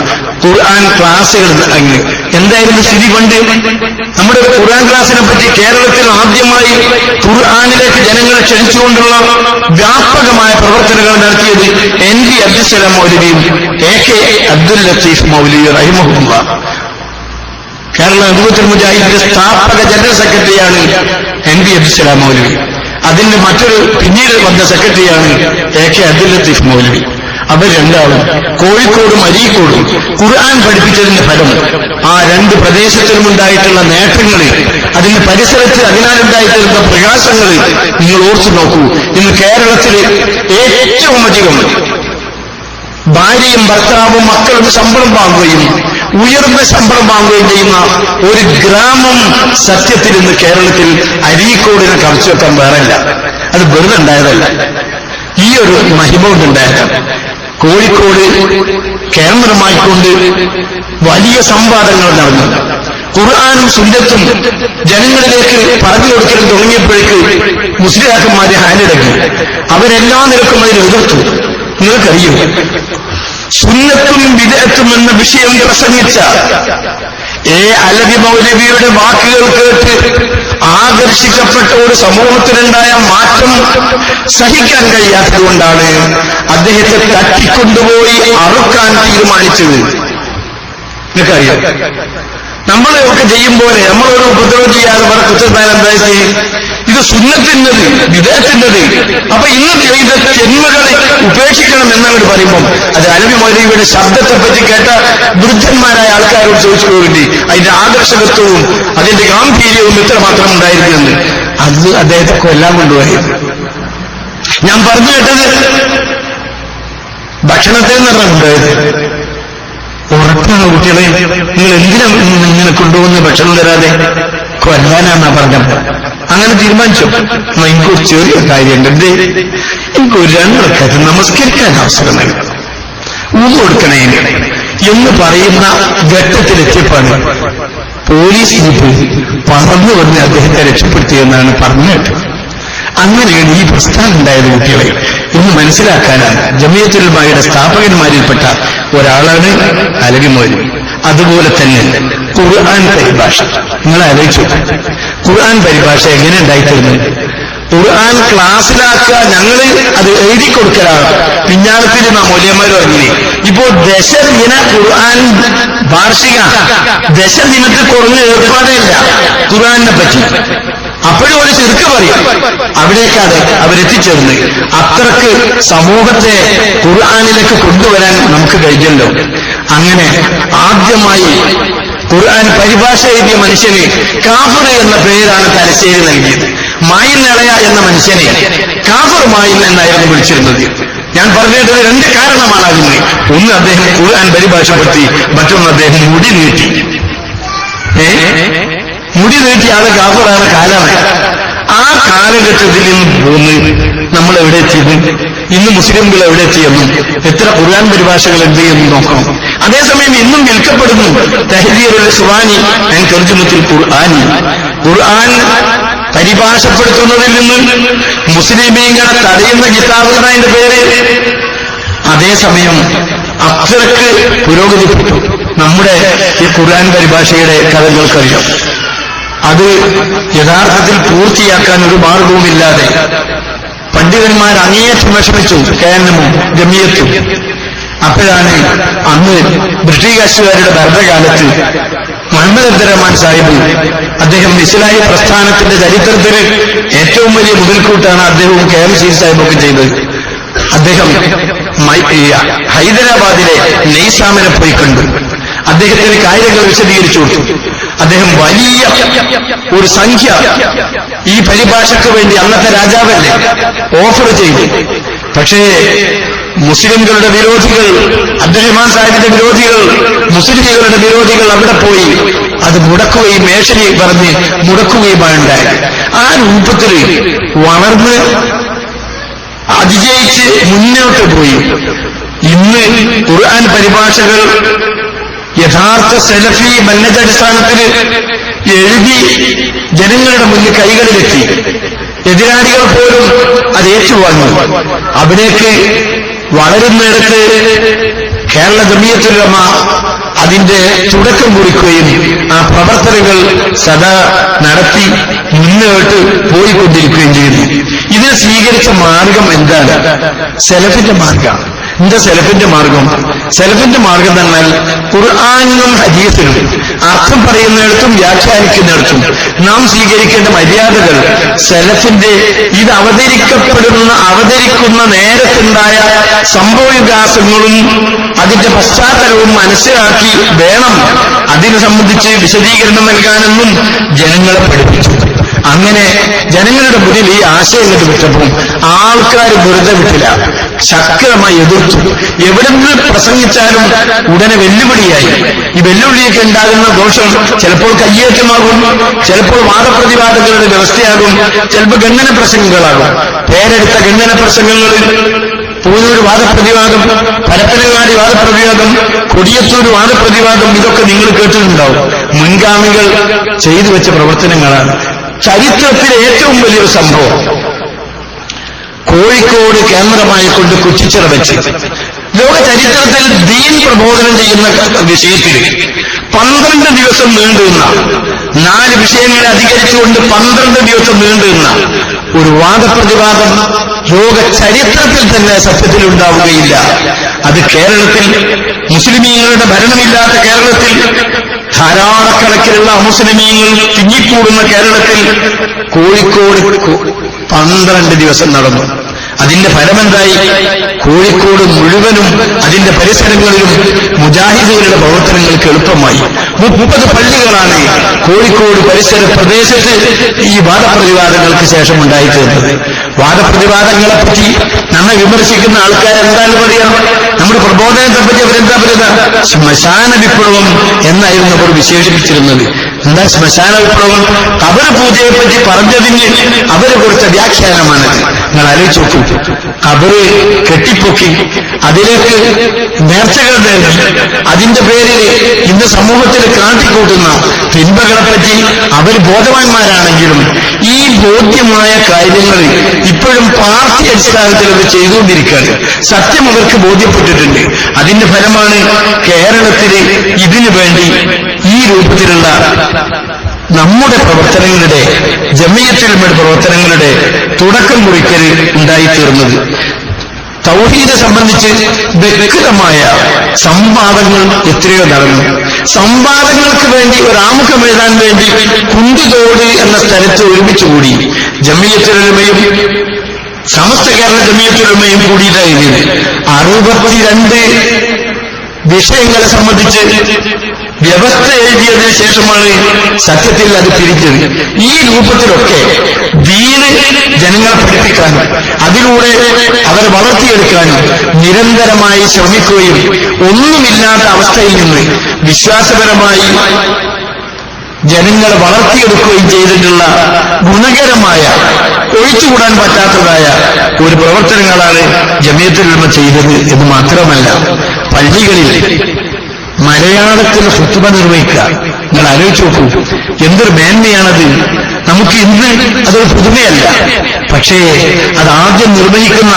ഖുർആൻ ക്ലാസുകൾ. എന്തായിരുന്നു സ്ഥിതി പണ്ട്? നമ്മുടെ ഖുർആൻ ക്ലാസിനെ പറ്റി കേരളത്തിൽ ആദ്യമായി ഖുർആനിലേക്ക് ജനങ്ങളെ ക്ഷണിച്ചുകൊണ്ടുള്ള വ്യാപകമായ പ്രവർത്തനങ്ങൾ നടത്തിയത് NV അബ്ദുസ്സലാം മൗലവിയും AK അബ്ദുൽ ലത്തീഫ് മൗലവി റഹിമഹുല്ലാഹ്. കേരള നേതൃത്വ മുജാഹിദിന്റെ സ്ഥാപക ജനറൽ സെക്രട്ടറിയാണ് NV അബ്ദുസ്സലാം മൗലവി. അതിന്റെ മറ്റൊരു പിന്നീട് വന്ന സെക്രട്ടറിയാണ് AK അബ്ദുൽ ലത്തീഫ് മൗലവി. അവർ രണ്ടാളും കോഴിക്കോടും അരീക്കോടും ഖുർആൻ പഠിപ്പിച്ചതിന്റെ ഫലം, ആ രണ്ട് പ്രദേശത്തിലുമുണ്ടായിട്ടുള്ള നേട്ടങ്ങൾ, അതിന്റെ പരിസരത്ത് അതിനാലുണ്ടായിട്ടുള്ള പ്രകാശങ്ങൾ നിങ്ങൾ ഓർത്തു നോക്കൂ. ഇന്ന് കേരളത്തിൽ ഏറ്റവും അധികം ഭാര്യയും ഭർത്താവും മക്കളും ശമ്പളം വാങ്ങുകയും ഉയർന്ന ശമ്പളം വാങ്ങുകയും ചെയ്യുന്ന ഒരു ഗ്രാമം സത്യത്തിൽ ഇന്ന് കേരളത്തിൽ അരീക്കോടിനെ കറച്ചു വെക്കാൻ വേറെല്ല. അത് വെറുതെ ഉണ്ടായതല്ല, ഈ ഒരു മഹിമ കൊണ്ടുണ്ടായതാണ്. കോഴിക്കോട് കേന്ദ്രമായിക്കൊണ്ട് വലിയ സംവാദങ്ങൾ നടന്നു. ഖുർആനും സുന്നത്തും ജനങ്ങളിലേക്ക് പറഞ്ഞു കൊടുക്കലും തുടങ്ങിയപ്പോഴേക്ക് മുസ്ലിയാക്കന്മാരെ ഹാനിടങ്ങി. അവരെല്ലാ നിലക്കും അതിനെ എതിർത്തു. നിങ്ങൾക്കറിയും, സുന്നത്തും ബിദ്അത്തും എന്ന വിഷയം പ്രസംഗിച്ച അലവി മൗലവിയുടെ വാക്കുകൾ കേട്ട് ആകർഷിക്കപ്പെട്ട ഒരു സമൂഹത്തിനുണ്ടായ മാറ്റം സഹിക്കാൻ കഴിയാത്തതുകൊണ്ടാണ് അദ്ദേഹത്തെ തട്ടിക്കൊണ്ടുപോയി അറുക്കാൻ തീരുമാനിച്ചത്. നിങ്ങൾക്കറിയാം, നമ്മളൊക്കെ ചെയ്യുമ്പോലെ നമ്മളൊരു ഉപദ്രവം ചെയ്യാതെ പറ കുറ്റത്താൻ എന്താ ഇത് സുന്നത്തിൻ്റെത് വിദേഹത്തിൻ്റെത്. അപ്പൊ ഇന്ന് ചെയ്ത ജന്മകളെ ഉപേക്ഷിക്കണം എന്നവർ പറയുമ്പം അത് അലവി മൗലവിയുടെ ശബ്ദത്തെപ്പറ്റി കേട്ട വൃദ്ധന്മാരായ ആൾക്കാരോട് ചോദിച്ചു പോകേണ്ടി അതിന്റെ ആകർഷകത്വവും അതിന്റെ ഗാംഭീര്യവും ഇത്രമാത്രം ഉണ്ടായിരുന്നെന്ന്. അത് അദ്ദേഹത്തെ കൊല്ലാൻ കൊണ്ടുപോയി. ഞാൻ പറഞ്ഞു കേട്ടത് ഭക്ഷണത്തിൽ നിന്നാണ് ഉണ്ടായത്. ഉറപ്പാണ് കുട്ടികളെ, നിങ്ങൾ എന്തിനാ ഇങ്ങനെ കൊണ്ടുപോകുന്ന ഭക്ഷണം തരാതെ? കൊല്ലാനാന്നാ പറഞ്ഞത്. അങ്ങനെ തീരുമാനിച്ചു. എനിക്കൊരു ചെറിയ കാര്യമുണ്ട്, എനിക്കൊരു 2 റക്അത്ത് നമസ്കരിക്കാൻ അവസരം നൽകണം, ഊന്ന് കൊടുക്കണേ എന്ന് പറയുന്ന ഘട്ടത്തിലെത്തിയപ്പാണ് പോലീസ് ജീപ്പ് പറന്നു വന്ന് അദ്ദേഹത്തെ രക്ഷപ്പെടുത്തിയെന്നാണ് പറഞ്ഞത്. അങ്ങനെയാണ് ഈ പ്രസ്ഥാനം ഉണ്ടായത്. കുട്ടികളെ ഇന്ന് മനസ്സിലാക്കാനാണ്. ജമിയത്തുൽ ഉലമയുടെ സ്ഥാപകന്മാരിൽപ്പെട്ട ഒരാളാണ് അലവി മൗലവി. അതുപോലെ തന്നെ ഖുർആൻ പരിഭാഷ നിങ്ങൾ ആലോചിച്ചു. ഖുർആൻ പരിഭാഷ എങ്ങനെ ഉണ്ടായിത്തീർന്നു? ഖുർആൻ ക്ലാസ്സിലാക്കുക, ഞങ്ങള് അത് എഴുതി കൊടുക്കലാണ്. പിന്നാലത്തിൽ നാം മൗലവിമാരും അറിഞ്ഞേ. ഇപ്പോ ദശദിന ഖുർആൻ വാർഷിക ദശദിനത്തിൽ കുറഞ്ഞ ഏർപ്പാടില്ല ഖുർആനെ പറ്റി. അപ്പോഴും ഒരു ചെറുക്ക് പറയും. അവിടേക്കാണ് അവരെത്തിച്ചേർന്ന്. അത്രക്ക് സമൂഹത്തെ ഖുർആനിലേക്ക് കൊണ്ടുവരാൻ നമുക്ക് കഴിഞ്ഞല്ലോ. അങ്ങനെ ആദ്യമായി ഖുർആൻ പരിഭാഷ എഴുതിയ മനുഷ്യന് കാഫിർ എന്ന പേരാണ് തലശ്ശേരി നൽകിയത്. മായിൻ നളയ എന്ന മനുഷ്യനെ കാഫിർ മായിൻ എന്നായിരുന്നു വിളിച്ചിരുന്നത്. ഞാൻ പറഞ്ഞത് 2 കാരണമാണ് അതിന്. ഒന്ന്, അദ്ദേഹം ഖുർആൻ പരിഭാഷപ്പെടുത്തി. മറ്റൊന്ന്, അദ്ദേഹം മുടി നീട്ടി. മുടി നീട്ടി ആളെ കാഫിറാണ് കാലമാണ്. ആ കാലഘട്ടത്തിൽ നിന്ന് പോന്ന് നമ്മൾ എവിടെ എത്തിയത്? ഇന്ന് മുസ്ലിംകൾ എവിടെ എത്തിയെന്നും എത്ര ഖുർആൻ പരിഭാഷകൾ എന്ത് ചെയ്യുന്നു നോക്കണം. അതേസമയം ഇന്നും വിൽക്കപ്പെടുന്നു തഹ്ദീറുൽ സുവാനി ആൻഡ് തർജുമത്തുൽ ഖുർആനി. ഖുർആൻ പരിഭാഷപ്പെടുത്തുന്നതിൽ നിന്ന് മുസ്ലിമീങ്ങളെ തടയുന്ന കിതാബുകളുടെ പേര്. അതേസമയം അത്രക്ക് പുരോഗതിപ്പെട്ടു. നമ്മുടെ ഈ ഖുർആൻ പരിഭാഷയുടെ കഥകൾക്കറിയാം. അത് യഥാർത്ഥത്തിൽ പൂർത്തിയാക്കാൻ ഒരു മാർഗവുമില്ലാതെ പണ്ഡിതന്മാർ അങ്ങേയറ്റം വിഷമിച്ചു. KNM-ഉം ജമിയത്തും. അപ്പോഴാണ് അന്ന് ബ്രിട്ടീഷുകാരുടെ ഭരണകാലത്ത് മുഹമ്മദ് അബ്ദുറഹ്മാൻ സാഹിബ്, അദ്ദേഹം ഇസ്ലാഹി പ്രസ്ഥാനത്തിന്റെ ചരിത്രത്തിന് ഏറ്റവും വലിയ മുതൽക്കൂട്ടാണ് അദ്ദേഹവും KM സാഹിബൊക്കെ ചെയ്തത്. അദ്ദേഹം ഹൈദരാബാദിലെ നെയ്സാമിനെ പോയി കണ്ടു. അദ്ദേഹത്തിന് കാര്യങ്ങൾ വിശദീകരിച്ചു കൊടുത്തു. അദ്ദേഹം വലിയ ഒരു സംഖ്യ ഈ പരിഭാഷയ്ക്ക് വേണ്ടി അന്നത്തെ രാജാവല്ലേ ഓഫർ ചെയ്തു. പക്ഷേ മുസ്ലിംകളുടെ വിരോധികൾ അബ്ദുറഹ്മാൻ സാഹിബിന്റെ വിരോധികൾ, മുസ്ലിമുകളുടെ വിരോധികൾ അവിടെ പോയി അത് മുടക്കുകയും മേശനി പറഞ്ഞ് മുടക്കുകയുമാണ് ഉണ്ടായത്. ആ രൂപത്തിൽ വളർന്ന് അതിജയിച്ച് മുന്നോട്ട് പോയി. ഇന്ന് ഖുർആൻ പരിഭാഷകൾ യഥാർത്ഥ സലഫി മന്നജടിസ്ഥാനത്തിൽ എഴുതി ജനങ്ങളുടെ മുന്നിൽ കൈകളിലെത്തി. എതിരാളികൾ പോലും അത് ഏറ്റുവാങ്ങി. അവിടേക്ക് വളരുന്നിടത്ത് കേരള ജമിയത്തുൽ ഉലമ അതിന്റെ തുടക്കം കുറിക്കുകയും ആ പ്രവർത്തനങ്ങൾ സദാ നടത്തി മുന്നോട്ട് പോയിക്കൊണ്ടിരിക്കുകയും ചെയ്യുന്നു. ഇതിനെ സ്വീകരിച്ച മാർഗം എന്താണ്? സലഫിന്റെ മാർഗമാണ്. എന്താ സലഫിന്റെ മാർഗം? സലഫിന്റെ മാർഗം എന്നാൽ ഖുർആനിലും ഹദീസിലും അർത്ഥം പറയുന്നിടത്തും വ്യാഖ്യാനിക്കുന്നിടത്തും നാം സ്വീകരിക്കേണ്ട മര്യാദകൾ സലഫിന്റെ ഇത് അവതരിക്കുന്ന നേരത്തുണ്ടായ സംഭവവികാസങ്ങളും അതിന്റെ പശ്ചാത്തലവും മനസ്സിലാക്കി വേണം അതിനെ സംബന്ധിച്ച് വിശദീകരണം നൽകാനെന്നും ജനങ്ങളെ പഠിപ്പിച്ചു. അങ്ങനെ ജനങ്ങളുടെ മുന്നിൽ ഈ ആശയങ്ങൾ വിട്ടപ്പോൾ ആൾക്കാർ വെറുതെ വിട്ടില്ല, ശക്തമായി എതിർത്തു. എവിടെന്ന് പ്രസംഗിച്ചാലും ഉടനെ വെല്ലുവിളിയായി. ഈ വെല്ലുവിളിയൊക്കെ ഉണ്ടാകുന്ന ദോഷം ചിലപ്പോൾ കയ്യേറ്റമാകും, ചിലപ്പോൾ വാദപ്രതിവാദങ്ങളുടെ വ്യവസ്ഥയാകും, ചിലപ്പോൾ ഗണ്ണന പ്രസംഗങ്ങളാകും. പേരെടുത്ത ഗണ്ണന പ്രസംഗങ്ങളിൽ പൂനൂർ വാദപ്രതിവാദം, പരപ്പനങ്ങാടി വാദപ്രതിവാദം, കൊടിയത്തൂർ വാദപ്രതിവാദം, ഇതൊക്കെ നിങ്ങൾ കേട്ടിട്ടുണ്ടാവും. മുൻഗാമികൾ ചെയ്തു വെച്ച പ്രവർത്തനങ്ങളാണ്. ചരിത്രത്തിലെ ഏറ്റവും വലിയൊരു സംഭവം കോഴിക്കോട് കേന്ദ്രമായി കൊണ്ട് കുറ്റിച്ചിറ വെച്ച് ലോക ചരിത്രത്തിൽ ദീൻ പ്രബോധനം ചെയ്യുന്ന വിഷയത്തിൽ 12 ദിവസം നീണ്ടുനിന്ന 4 വിഷയങ്ങളെ അധികരിച്ചുകൊണ്ട് 12 ദിവസം നീണ്ടുനിന്ന ഒരു വാദപ്രതിവാദം ലോക ചരിത്രത്തിൽ തന്നെ സത്യത്തിൽ ഉണ്ടാവുകയില്ല. അത് കേരളത്തിൽ മുസ്ലിമീങ്ങളുടെ ഭരണമില്ലാത്ത കേരളത്തിൽ, ധാരാളക്കണക്കിലുള്ള അമുസ്ലിമീങ്ങൾ തിങ്ങിക്കൂടുന്ന കേരളത്തിൽ കോഴിക്കോട് 12 ദിവസം നടന്നു. അതിന്റെ ഫലമെന്തായി? കോഴിക്കോട് മുഴുവനും അതിന്റെ പരിസരങ്ങളിലും മുജാഹിദുകളുടെ പ്രവർത്തനങ്ങൾക്ക് എളുപ്പമായി. 30 പള്ളികളാണ് കോഴിക്കോട് പരിസര പ്രദേശത്ത് ഈ വാദപ്രതിവാദങ്ങൾക്ക് ശേഷം ഉണ്ടായിത്തീർന്നത്. വാദപ്രതിവാദങ്ങളെപ്പറ്റി നമ്മെ വിമർശിക്കുന്ന ആൾക്കാരെന്താണ് പറയാം? നമ്മുടെ പ്രബോധനത്തെപ്പറ്റി അവരെന്താ പറയുക? ശ്മശാന വിപ്ലവം എന്നായിരുന്നു അവർ വിശേഷിപ്പിച്ചിരുന്നത്. എന്താ ശ്മശാന വിപ്ലവം? ഖബർ പൂജയെപ്പറ്റി പറഞ്ഞതിന് അവര് കൊടുത്ത വ്യാഖ്യാനമാണ്. നിങ്ങൾ ആലോചിച്ച് നോക്കൂ. ഖബറ് കെട്ടിപ്പൊക്കി അതിലേക്ക് നേർച്ചകൾ നൽകി അതിന്റെ പേരിൽ ഇന്ന് സമൂഹത്തിൽ കാട്ടിക്കൂട്ടുന്ന തിന്മകളെപ്പറ്റി അവർ ബോധവാന്മാരാണെങ്കിലും ഈ ബോധ്യമായ കാര്യങ്ങൾ ഇപ്പോഴും പാർട്ടി അടിസ്ഥാനത്തിൽ അവർ ചെയ്തുകൊണ്ടിരിക്കുകയാണ്. സത്യം അവർക്ക് ബോധ്യപ്പെട്ടിട്ടുണ്ട്. അതിന്റെ ഫലമാണ് കേരളത്തിൽ ഇതിനു വേണ്ടി ഈ രൂപത്തിലുള്ള നമ്മുടെ പ്രവർത്തനങ്ങളുടെ, ജമിയത്തുൽ ഉലമയുടെ പ്രവർത്തനങ്ങളുടെ തുടക്കം കുറിക്കൽ ഉണ്ടായിത്തീർന്നത്. തൗഹീദെ സംബന്ധിച്ച് വ്യക്തമായ സംവാദങ്ങൾ എത്രയോ നടന്നു. സംവാദങ്ങൾക്ക് വേണ്ടി ഒരു ആമുഖം എഴുതാൻ വേണ്ടി കുണ്ടിതോട് എന്ന സ്ഥലത്ത് ഒരുമിച്ചുകൂടി ജമിയത്തുൽ ഉലമയും സമസ്ത കേരള ജമിയത്തുൽ ഉലമയും കൂടിയിട്ടായിരുന്നു 62 വിഷയങ്ങളെ സംബന്ധിച്ച് വ്യവസ്ഥ എഴുതിയതിനു ശേഷമാണ് സത്യത്തിൽ അത് തിരിച്ചത്. ഈ രൂപത്തിലൊക്കെ ദീന് ജനങ്ങളെ പഠിപ്പിക്കാനും അതിലൂടെ അവരെ വളർത്തിയെടുക്കാനും നിരന്തരമായി ശ്രമിക്കുകയും ഒന്നുമില്ലാത്ത അവസ്ഥയിൽ നിന്ന് വിശ്വാസപരമായി ജനങ്ങളെ വളർത്തിയെടുക്കുകയും ചെയ്തിട്ടുള്ള ഗുണകരമായ, ഒഴിച്ചുകൂടാൻ പറ്റാത്തതായ ഒരു പ്രവർത്തനങ്ങളാണ് ജമിയത്തുൽ ഉലമ ചെയ്തത് എന്ന് മാത്രമല്ല, പള്ളികളിൽ മലയാളത്തിൽ ഖുത്ബ നിർവഹിക്കുക. നിങ്ങൾ ആലോചിച്ച് നോക്കൂ, എന്തൊരു മേന്മയാണത്. നമുക്ക് ഇന്ന് അതൊരു പുതുമയല്ല. പക്ഷേ അത് ആദ്യം നിർവഹിക്കുന്ന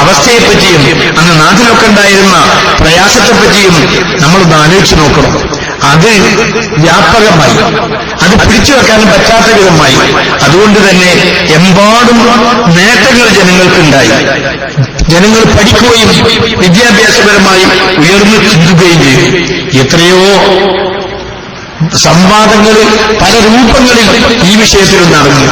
അവസ്ഥയെപ്പറ്റിയും അന്ന് നാട്ടിലൊക്കെ ഉണ്ടായിരുന്ന പ്രയാസത്തെപ്പറ്റിയും നമ്മളൊന്ന് ആലോചിച്ച് നോക്കണം. അത് വ്യാപകമായി, അത് പിടിച്ചു വെക്കാനും പറ്റാത്ത വിധമായി. അതുകൊണ്ട് തന്നെ എമ്പാടും നേട്ടങ്ങൾ ജനങ്ങൾക്കുണ്ടായി. ജനങ്ങൾ പഠിക്കുകയും വിദ്യാഭ്യാസപരമായി ഉയർന്നു ചിന്തുകയും ചെയ്തു. എത്രയോ സംവാദങ്ങൾ പല രൂപങ്ങളിൽ ഈ വിഷയത്തിൽ നടന്നു,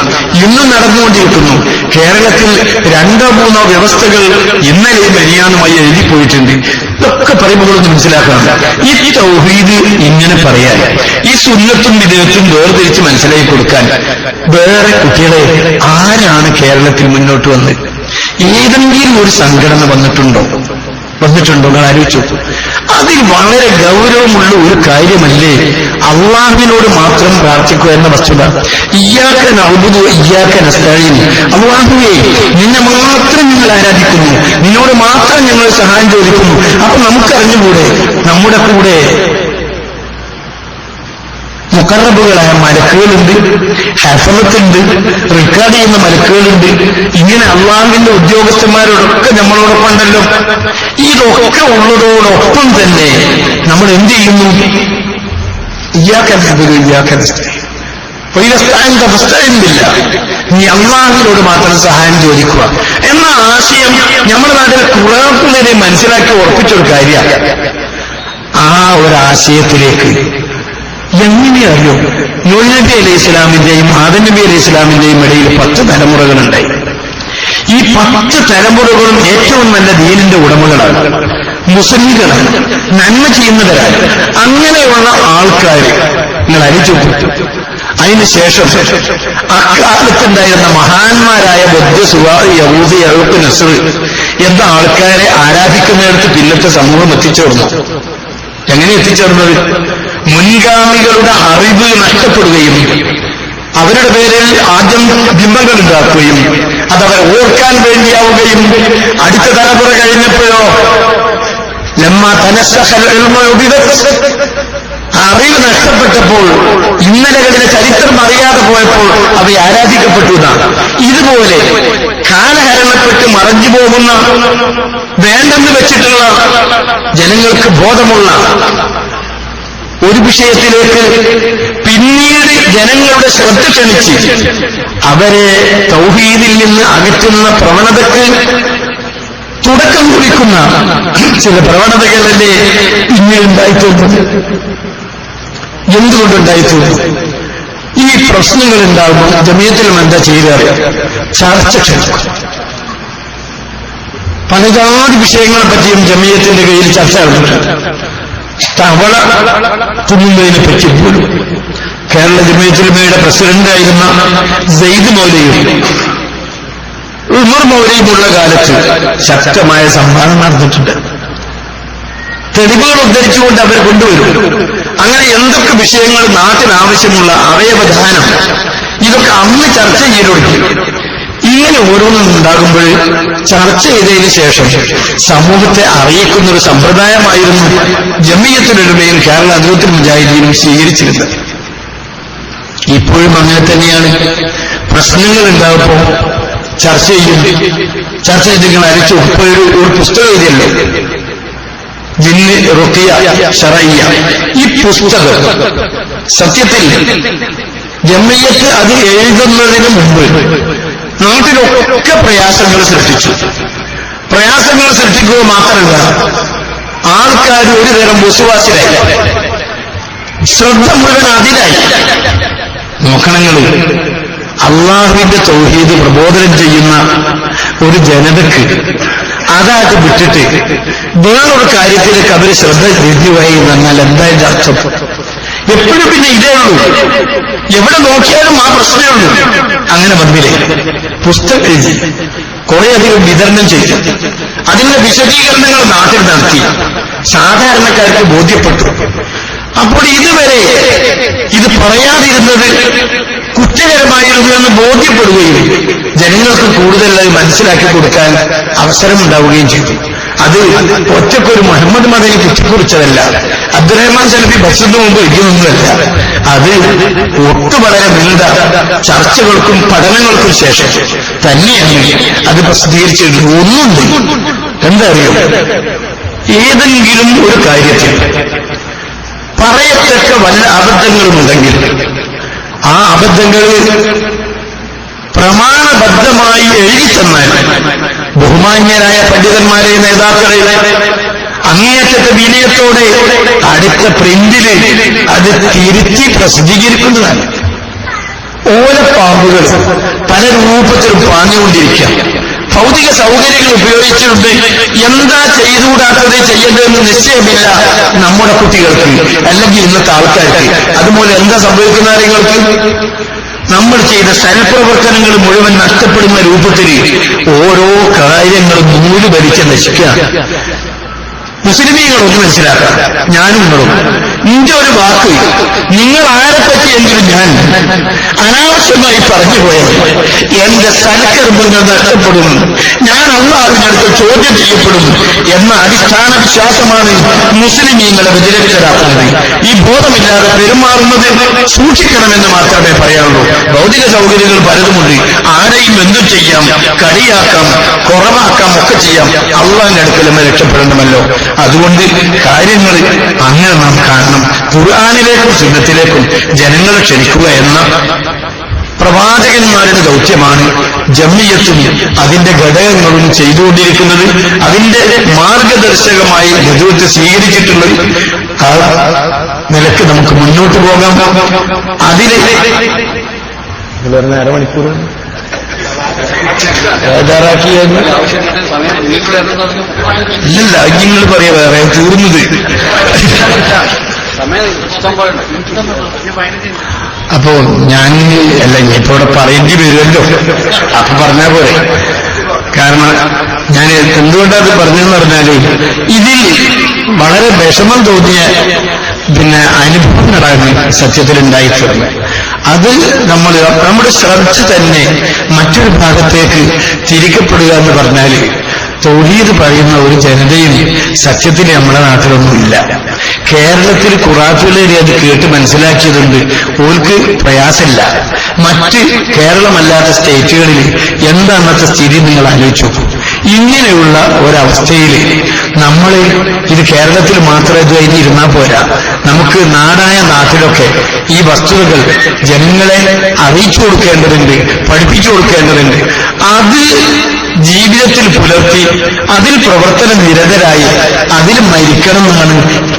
ഇന്നും നടന്നുകൊണ്ടിരിക്കുന്നു. കേരളത്തിൽ 2-3 വ്യവസ്ഥകൾ ഇന്നലെയും മെനിയാന്നുമായി എഴുതിപ്പോയിട്ടുണ്ട്. ഇതൊക്കെ പറയുമ്പോൾ മനസ്സിലാക്കണം. ഈ തൗഹീദ് ഇങ്ങനെ പറയാൻ, ഈ സുന്നത്തും വിദേഹത്തും വേർതിരിച്ച് മനസ്സിലാക്കി കൊടുക്കാൻ വേറെ കുട്ടികളെ ആരാണ് കേരളത്തിൽ മുന്നോട്ട് വന്നത്? ഏതെങ്കിലും ഒരു സംഘടന വന്നിട്ടുണ്ടോ? വന്നിട്ടുണ്ടോ? നിങ്ങൾ ആലോചിച്ചു. അതിൽ വളരെ ഗൗരവമുള്ള ഒരു കാര്യമല്ലേ അള്ളാഹുവിനോട് മാത്രം പ്രാർത്ഥിക്കുക എന്ന വസ്തുത. ഇയ്യാക നഅ്ബുദു ഇയ്യാക നസ്തഈൻ. അള്ളാഹുവേ, നിന്നെ മാത്രം ഞങ്ങൾ ആരാധിക്കുന്നു, നിന്നോട് മാത്രം ഞങ്ങൾ സഹായം ചോദിക്കുന്നു. അപ്പൊ നമുക്കറിഞ്ഞുകൂടെ നമ്മുടെ കൂടെ മുഖറബുകളായ മലക്കുകളുണ്ട്, ഹഫലത്തുണ്ട്, റെക്കോർഡ് ചെയ്യുന്ന മലക്കുകളുണ്ട്. ഇങ്ങനെ അള്ളാഹുവിന്റെ ഉദ്യോഗസ്ഥന്മാരോടൊക്കെ നമ്മളോടൊപ്പം ഉണ്ടല്ലോ. ഇതൊക്കെ ഉള്ളതോടൊപ്പം തന്നെ നമ്മൾ എന്ത് ചെയ്യുന്നു? ഇയ്യാക നഅ്ബുദു ഇയ്യാക നസ്തഈൻ. നീ അള്ളാഹുവിനോട് മാത്രം സഹായം ചോദിക്കുക എന്ന ആശയം നമ്മുടെ നാട്ടിൽ കുറേക്കുള്ളവരെ മനസ്സിലാക്കി ഉറപ്പിച്ചൊരു കാര്യമാണ്. ആ ഒരാശയത്തിലേക്ക് എങ്ങനെയറിയോ? നൂഹ് നബി അലൈഹി ഇസ്ലാമിന്റെയും ആദം നബി അലൈഹി ഇസ്ലാമിന്റെയും ഇടയിൽ 10 തലമുറകളുണ്ടായി. ഈ 10 തലമുറകളും ഏറ്റവും നല്ല ദീനിന്റെ ഉടമകളാണ്, മുസ്ലിങ്ങളാണ്, നന്മ ചെയ്യുന്നവരാണ്. അങ്ങനെയുള്ള ആൾക്കാർ നിങ്ങൾ അരിച്ചു. അതിനുശേഷം അക്കാലത്തുണ്ടായിരുന്ന മഹാന്മാരായ ബുദ്ധ, സുവാദ്, യഹൂദി, യഹൂദ്, നസ്ർ എന്ന ആൾക്കാരെ ആരാധിക്കുന്നിടത്ത് പിന്നത്തെ സമൂഹം എത്തിച്ചേർന്നു. എങ്ങനെ എത്തിച്ചേർന്നത്? മുൻഗാമികളുടെ അറിവ് നഷ്ടപ്പെടുകയും അവരുടെ പേരിൽ ആദ്യം ബിംബങ്ങൾ ഉണ്ടാക്കുകയും അതവർ ഓർക്കാൻ വേണ്ടിയാവുകയും അടുത്ത തലമുറ കഴിഞ്ഞപ്പോഴോ അറിവ് നഷ്ടപ്പെട്ടപ്പോൾ, ഇന്നലകളിലെ ചരിത്രം അറിയാതെ പോയപ്പോൾ അവയെ ആരാധിക്കപ്പെട്ടു എന്നാണ്. ഇതുപോലെ കാലഹരണപ്പെട്ട് മറഞ്ഞു പോകുന്ന, വേണ്ടെന്ന് വെച്ചിട്ടുള്ള, ജനങ്ങൾക്ക് ബോധമുള്ള ഒരു വിഷയത്തിലേക്ക് പിന്നീട് ജനങ്ങളുടെ ശ്രദ്ധ ക്ഷണിച്ച് അവരെ തൗഹീദിൽ നിന്ന് അകറ്റുന്ന പ്രവണതയ്ക്ക് തുടക്കം കുറിക്കുന്ന ചില പ്രവണതകളല്ലേ ഇങ്ങനെ ഉണ്ടായിത്തീർന്നത്? എന്തുകൊണ്ടുണ്ടായിത്തീർന്നു? ഈ പ്രശ്നങ്ങൾ ഉണ്ടാകുമ്പോൾ ജമിയത്തിലും എന്താ ചെയ്യുക? ചർച്ച ക്ഷണിക്കും. പലജാതി വിഷയങ്ങളെ പറ്റിയും ജമിയത്തിന്റെ കയ്യിൽ ചർച്ച നടന്നിട്ടുണ്ട്. തവള തിന്നുന്നതിനെ പറ്റി പോലും കേരള ജമിയത്തുലമയുടെ പ്രസിഡന്റായിരുന്ന സെയ്ദ് മൗലയും ഉമർ മൗലയുമുള്ള കാലത്ത് ശക്തമായ സംവാദം നടന്നിട്ടുണ്ട്. തെളിവുകൾ ഉദ്ധരിച്ചുകൊണ്ട് അവർ കൊണ്ടുവരും. അങ്ങനെ എന്തൊക്കെ വിഷയങ്ങൾ നാട്ടിനാവശ്യമുള്ള അവയവദാനം, ഇതൊക്കെ അന്ന് ചർച്ച ചെയ്തൊടുക്കി. ഇങ്ങനെ ഓരോന്നും ഉണ്ടാകുമ്പോൾ ചർച്ച ചെയ്തതിന് ശേഷം സമൂഹത്തെ അറിയിക്കുന്ന ഒരു സമ്പ്രദായമായിരുന്നു ജമിയത്തുലമയും കേരള അദ്വൈത്തുൽ മുജാഹിദീനും സ്വീകരിച്ചിരുന്നത്. ഇപ്പോഴും അങ്ങനെ തന്നെയാണ്. പ്രശ്നങ്ങൾ ഉണ്ടാകുമ്പോൾ ചർച്ച ചെയ്യും. ചർച്ച ചെയ്ത് നിങ്ങൾ അരിച്ചു. ഇപ്പോൾ ഒരു പുസ്തകം എഴുതിയല്ലോ, ജിന്ന് റുഖിയ ശറയ്യ. ഈ പുസ്തകം സത്യത്തിൽ ജമിയത്ത് അത് എഴുതുന്നതിന് മുമ്പ് നാട്ടിലൊക്കെ പ്രയാസങ്ങൾ സൃഷ്ടിച്ചു. പ്രയാസങ്ങൾ സൃഷ്ടിക്കുക മാത്രമല്ല, ആൾക്കാർ ഒരു തരം വിശ്വാസിലായി, ശ്രദ്ധ മുഴുവൻ അതിലായി. നോക്കണങ്ങൾ, അള്ളാഹുവിന്റെ തൗഹീദ് പ്രബോധനം ചെയ്യുന്ന ഒരു ജനതയ്ക്ക് അതായിട്ട് വിട്ടിട്ട് വേറൊരു കാര്യത്തിലേക്ക് അവർ ശ്രദ്ധ തിരിഞ്ഞുപോയി എന്നാൽ എന്തായാലും അർത്ഥം? എപ്പോഴും പിന്നെ ഇതേ ഉള്ളൂ, എവിടെ നോക്കിയാലും ആ പ്രശ്നമേ ഉള്ളൂ. അങ്ങനെ വന്നില്ലേ? പുസ്തകം എഴുതി കുറേയധികം വിതരണം ചെയ്തു. അതിന്റെ വിശദീകരണങ്ങൾ നാട്ടിൽ നടത്തി, സാധാരണക്കാർക്ക് ബോധ്യപ്പെട്ടു. അപ്പോൾ ഇതുവരെ ഇത് പറയാതിരുന്നത് കുറ്റകരമായിരുന്നു എന്ന് ബോധ്യപ്പെടുകയും ജനങ്ങൾക്ക് കൂടുതലായി മനസ്സിലാക്കി കൊടുക്കാൻ അവസരമുണ്ടാവുകയും ചെയ്തു. അത് ഒറ്റക്കൊരു മുഹമ്മദ് മദനി കുറിച്ചതല്ല, അബ്ദുറഹ്മാൻ സലഫി ബസ്സിന് മുമ്പ് എഴുതിയൊന്നുമല്ല. അത് വളരെ നീണ്ട ചർച്ചകൾക്കും പഠനങ്ങൾക്കും ശേഷം തന്നെയാണ് അത് പ്രസിദ്ധീകരിച്ചിട്ടുള്ളത്. ഒന്നുണ്ട്, എന്താ അറിയോ? ഏതെങ്കിലും ഒരു കാര്യത്തിൽ പറയത്തക്ക വല്ല അബദ്ധങ്ങളുമുണ്ടെങ്കിൽ ആ അബദ്ധങ്ങൾ പ്രമാണബദ്ധമായി എഴുതി തന്നാൽ ബഹുമാന്യരായ പണ്ഡിതന്മാരെ, നേതാക്കളെ അങ്ങേയറ്റത്തെ വിനയത്തോടെ അടുത്ത പ്രിന്റിൽ അത് തിരുത്തി പ്രസിദ്ധീകരിക്കുന്നതാണ്. ഓലപ്പാമ്പുകൾ പല രൂപത്തിലും പാഞ്ഞുകൊണ്ടിരിക്കുക. ഭൗതിക സൗകര്യങ്ങൾ ഉപയോഗിച്ചിട്ടുണ്ട്. എന്താ ചെയ്തുകൂടാത്തത്, ചെയ്യേണ്ടതെന്ന് നിശ്ചയമില്ല നമ്മുടെ കുട്ടികൾക്ക്, അല്ലെങ്കിൽ ഇന്നത്തെ ആൾക്കാർക്ക്. അതുപോലെ എന്താ സംഭവിക്കുന്ന കാര്യങ്ങൾക്ക് നമ്മൾ ചെയ്ത സൽപ്രവർത്തനങ്ങൾ മുഴുവൻ നഷ്ടപ്പെടുന്ന രൂപത്തിൽ ഓരോ കാര്യങ്ങളും നൂല് ഭരിച്ച് നശിക്കുക. മുസ്ലിമീങ്ങളൊന്ന് മനസ്സിലാക്കാം, ഞാനും നിങ്ങളും. നിന്റെ ഒരു വാക്ക് നിങ്ങൾ ആരെപ്പറ്റിയെങ്കിലും ഞാൻ അനാവശ്യമായി പറഞ്ഞു പോയത് എന്റെ സൽക്കർമ്മങ്ങൾ നഷ്ടപ്പെടും, ഞാൻ അല്ലാഹുവിനടുത്ത് ചോദ്യം ചെയ്യപ്പെടും എന്ന അടിസ്ഥാന വിശ്വാസമാണ് മുസ്ലിമീങ്ങളെ വിചിരക്തരാക്കുന്നത്. ഈ ബോധമില്ലാതെ പെരുമാറുന്നത് സൂക്ഷിക്കണമെന്ന് മാത്രമേ പറയാനുള്ളൂ. ഭൗതിക സൗകര്യങ്ങൾ പലതുമുണ്ട്, ആരെയും എന്തും ചെയ്യാം, കളിയാക്കാം, കുറവാക്കാം, ഒക്കെ ചെയ്യാം. അള്ളാഹിന്റെ അടുക്കലും രക്ഷപ്പെടണമല്ലോ. അതുകൊണ്ട് കാര്യങ്ങൾ അങ്ങനെ നാം കാണണം. ഖുർആനിലേക്കും സുന്നത്തിലേക്കും ജനങ്ങളെ ക്ഷണിക്കുക എന്ന പ്രവാചകന്മാരുടെ ദൗത്യമാണ് ജംഇയ്യത്തും അതിന്റെ ഘടകങ്ങളും ചെയ്തുകൊണ്ടിരിക്കുന്നത്. അതിന്റെ മാർഗദർശകമായി നെതുവത്ത് സ്വീകരിച്ചിട്ടുള്ളത്. ആ നിലക്ക് നമുക്ക് മുന്നോട്ട് പോകാം. അതിന് അരമണിക്കൂർ തയ്യാറാക്കിയെന്ന് ഇല്ല, നിങ്ങൾ പറയാ വേറെ തീർന്നത്. അപ്പോ ഞാൻ അല്ല ഇപ്പൊ ഇവിടെ പറയേണ്ടി വരുമല്ലോ, അപ്പൊ പറഞ്ഞാ പോലെ. കാരണം ഞാൻ എന്തുകൊണ്ടത് പറഞ്ഞെന്ന് പറഞ്ഞാല് ഇതിൽ വളരെ വിഷമം തോന്നിയ അനുഭവങ്ങളാണ് സത്യത്തിലുണ്ടായിട്ടുള്ളത്. അത് നമ്മുടെ ശ്രദ്ധ തന്നെ മറ്റൊരു ഭാഗത്തേക്ക് തിരിക്കപ്പെടുക എന്ന് പറഞ്ഞാല് തൗഹീദ് പറയുന്ന ഒരു ജനതയും സത്യത്തിൽ നമ്മുടെ നാട്ടിലൊന്നുമില്ല. കേരളത്തിൽ ഖുറാഫിലേറി അത് കേട്ട് മനസ്സിലാക്കിയതുണ്ട്, ഓർക്ക് പ്രയാസമില്ല. മറ്റ് കേരളമല്ലാത്ത സ്റ്റേറ്റുകളിൽ എന്താ അന്നത്തെ സ്ഥിതി നിങ്ങൾ ആലോചിച്ചു. ഇങ്ങനെയുള്ള ഒരവസ്ഥയിൽ നമ്മൾ ഇത് കേരളത്തിൽ മാത്രം ഇതുവരെ ഇരുന്നാൽ പോരാ, നമുക്ക് നാടായ നാട്ടിലൊക്കെ ഈ വസ്തുതകൾ ജനങ്ങളെ അറിയിച്ചു കൊടുക്കേണ്ടതുണ്ട്, പഠിപ്പിച്ചു കൊടുക്കേണ്ടതുണ്ട്. അത് ജീവിതത്തിൽ പുലർത്തി അതിൽ പ്രവർത്തന നിരതരായി അതിൽ മരിക്കണം എന്നാണ്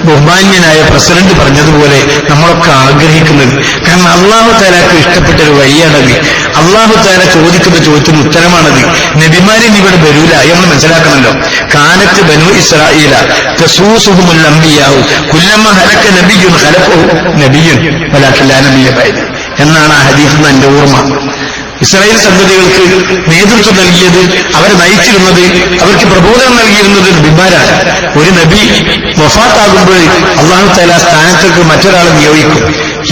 ബഹുമാന്യനായ പ്രസിഡന്റ് പറഞ്ഞതുപോലെ നമ്മളൊക്കെ ആഗ്രഹിക്കുന്നത്. കാരണം അള്ളാഹു തആലക്ക് ഇഷ്ടപ്പെട്ടൊരു വഴിയാണത്. അള്ളാഹു തആല ചോദിക്കുന്ന ചോദ്യത്തിന് ഉത്തരമാണത്. നബിമാരിൽ ഇവിടെ വരൂല നമ്മൾ മനസ്സിലാക്കണമല്ലോ. കാനത്ത് ബനു ഇസ്രാഈല തസൂസുഹുൽ അംബിയാഉ കുല്ലമ ഹലക നബിയ്യുൻ ഖലഖു നബിയ്യുൻ വലാകിൻ ലാ നബിയ്യ ബഅദ എന്നാണ് ആ ഹദീസിൽ നിന്ന് എന്റെ ഓർമ്മ. ഇസ്രായേൽ സന്തതികൾക്ക് നേതൃത്വം നൽകിയത്, അവരെ നയിച്ചിരുന്നത്, അവർക്ക് പ്രബോധനം നൽകിയിരുന്നത് നബിമാരാണ്. ഒരു നബി വഫാത്താകുമ്പോൾ അല്ലാഹു തആല സ്ഥാനത്തേക്ക് മറ്റൊരാളെ നിയോഗിക്കും.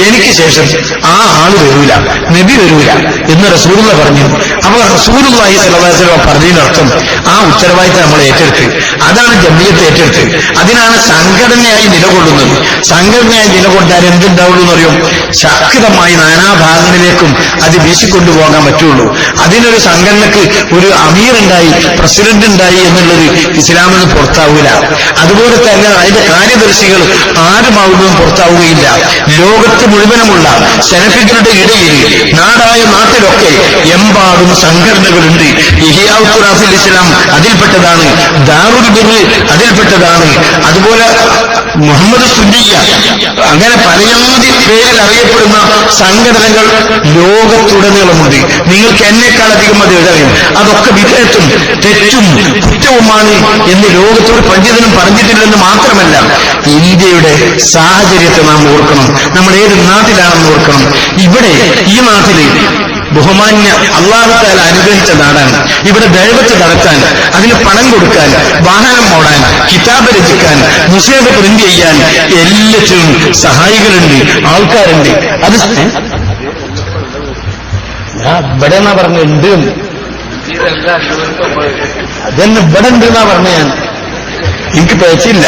എനിക്ക് ശേഷം ആ ആള് വരൂല, നബി വരൂല എന്ന് റസൂലുള്ള പറഞ്ഞു. അപ്പോൾ റസൂലുള്ളാഹി സ്വല്ലല്ലാഹു അലൈഹി വസല്ലം പറഞ്ഞതിനർത്ഥം ആ ഉത്തരവാദിത്തം നമ്മൾ ഏറ്റെടുത്ത്, അതാണ് ജംഇയ്യത്ത് ഏറ്റെടുത്ത്, അതിനാണ് സംഘടനയായി നിലകൊള്ളുന്നത്. സംഘടനയായി നിലകൊണ്ടാൽ എന്തുണ്ടാവുള്ളൂ എന്നറിയോ? ശക്തമായി നാനാഭാഗങ്ങളിലേക്കും അത് വീശിക്കൊണ്ടുപോകാൻ പറ്റുള്ളൂ. അതിനൊരു സംഘടനക്ക് ഒരു അമീർ ഉണ്ടായി, പ്രസിഡന്റ് ഉണ്ടായി എന്നുള്ളത് ഇസ്ലാമിൽ നിന്ന് പുറത്താവൂല. അതുപോലെ തന്നെ അതിന്റെ കാര്യദർശികൾ ആരുമാവുന്നതും പുറത്താവുകയില്ല. ലോകത്ത് മുഴുവനുമുള്ള സലഫികളുടെ ഇടയിൽ നാടായ നാട്ടിലൊക്കെ എമ്പാടും സംഘടനകളുണ്ട്. ഇഹ്യാഉ തുറാസിൽ ഇസ്ലാം അതിൽപ്പെട്ടതാണ്, ദാറുൽ ബിർ അതിൽപ്പെട്ടതാണ്, അതുപോലെ മുഹമ്മദ് സുന്നിയ്യ, അങ്ങനെ പലയാതി പേരിൽ അറിയപ്പെടുന്ന സംഘടനകൾ ലോകത്തുടനീളമുണ്ട്. നിങ്ങൾക്ക് എന്നെക്കാളധികം അത് എഴുതറിയും. അതൊക്കെ വിധേയത്വം തെറ്റും കുറ്റവുമാണ് എന്ന് ലോകത്തോട് പണ്ഡിതനും പറഞ്ഞിട്ടില്ലെന്ന് മാത്രമല്ല, ഇന്ത്യയുടെ സാഹചര്യത്തെ നാം ഓർക്കണം. നമ്മൾ ഏത് നാട്ടിലാണെന്ന് ഓർക്കണം. ഇവിടെ ഈ നാട്ടില് ബഹുമാന്യ അല്ലാഹു തആല അനുഗ്രഹിച്ച നാടാണ്. ഇവിടെ ദഅവത്ത് നടത്താൻ, അതിന് പണം കൊടുക്കാൻ, വാഹനം ഓടാൻ, കിതാബ് രചിക്കാൻ, മുസ്ലിം പ്രിന്റ് ചെയ്യാൻ എല്ലാത്തിനും സഹായികളുണ്ട്, ആൾക്കാരുണ്ട്. അത് ഇവിടെ എന്നാ പറഞ്ഞുണ്ട്, അതെന്നെ ഇവിടെ ഉണ്ട് എന്നാ പറഞ്ഞ ഞാൻ, എനിക്ക് പേച്ചില്ല,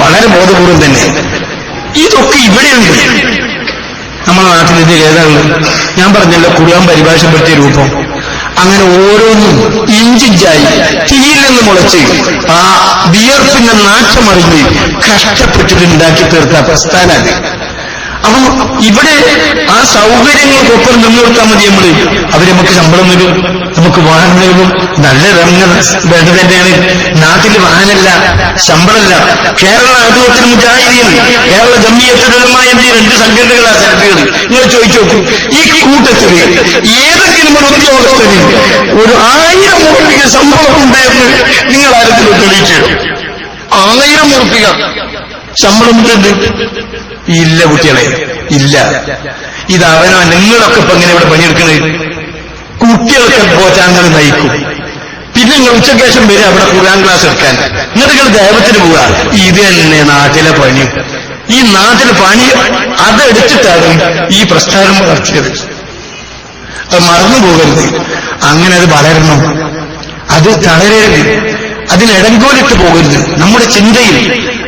വളരെ ബോധപൂർവം തന്നെ. ഇതൊക്കെ ഇവിടെയുണ്ട്. നമ്മുടെ നാട്ടിൽ ഇത് ഏതാണ്? ഞാൻ പറഞ്ഞല്ലോ ഖുർആൻ പരിഭാഷപ്പെടുത്തിയ രൂപം. അങ്ങനെ ഓരോന്നും ഇഞ്ചിഞ്ചായി തീയിൽ നിന്ന് മുളച്ച് ആ വിയർപ്പിന്റെ നാറ്റമറിഞ്ഞ് കഷ്ടപ്പെട്ടിട്ടുണ്ടാക്കി തീർത്ത പ്രസ്ഥാനമാണ്. അപ്പൊ ഇവിടെ ആ സൗകര്യങ്ങൾക്കൊപ്പം നിന്നുകൊടുത്താൽ മതി. അവര് നമുക്ക് ശമ്പളം തരും, നമുക്ക് വാഹനം നൽകും, നല്ല രംഗം വേണ്ട തന്നെയാണ്. നാട്ടിൽ വാഹനമല്ല, ശമ്പളമല്ല. കേരള ആദിവാസി മുജാഹിദീൻ, കേരള ജംഇയ്യത്തുൽ ഉലമാ എന്നീ രണ്ട് സംഘടനകളാണ് സലഫികൾ. നിങ്ങൾ ചോദിച്ചു നോക്കൂ, ഈ കൂട്ടത്തിൽ ഏതെങ്കിലും ഒരു ഉദ്യോഗസ്ഥന് ഒരു 1000 ഉറുപ്പിക ശമ്പളം ഉണ്ടായിരുന്നു നിങ്ങൾ ആരെങ്കിലും തെളിയിച്ചു? 1000 ഉറുപ്പിക ശമ്പളം ഉണ്ട്? ഇല്ല കുട്ടികളെ, ഇല്ല. ഇതവനോ നിങ്ങളൊക്കെ ഇപ്പൊ എങ്ങനെ ഇവിടെ പണിയെടുക്കണേ? കുട്ടികൾക്ക് പോറ്റാങ്ങൾ നയിക്കും, പിന്നെ നിങ്ങൾ ഉച്ചക്കേശം വരെ അവിടെ ഖുർആൻ ക്ലാസ് എടുക്കാൻ, എന്നിട്ട് നിങ്ങൾ ദൈവത്തിന് പോവുക. ഇത് തന്നെ നാട്ടിലെ പണി. ഈ നാട്ടിലെ പണി അതെടുത്തിട്ടാണ് ഈ പ്രസ്ഥാനം വളർത്തിയത്. അത് മറന്നു പോകരുത്. അങ്ങനെ അത് വളരണം, അത് തളരരുത്, അതിനിടങ്കോലിട്ട് പോകരുത് നമ്മുടെ ചിന്തയിൽ.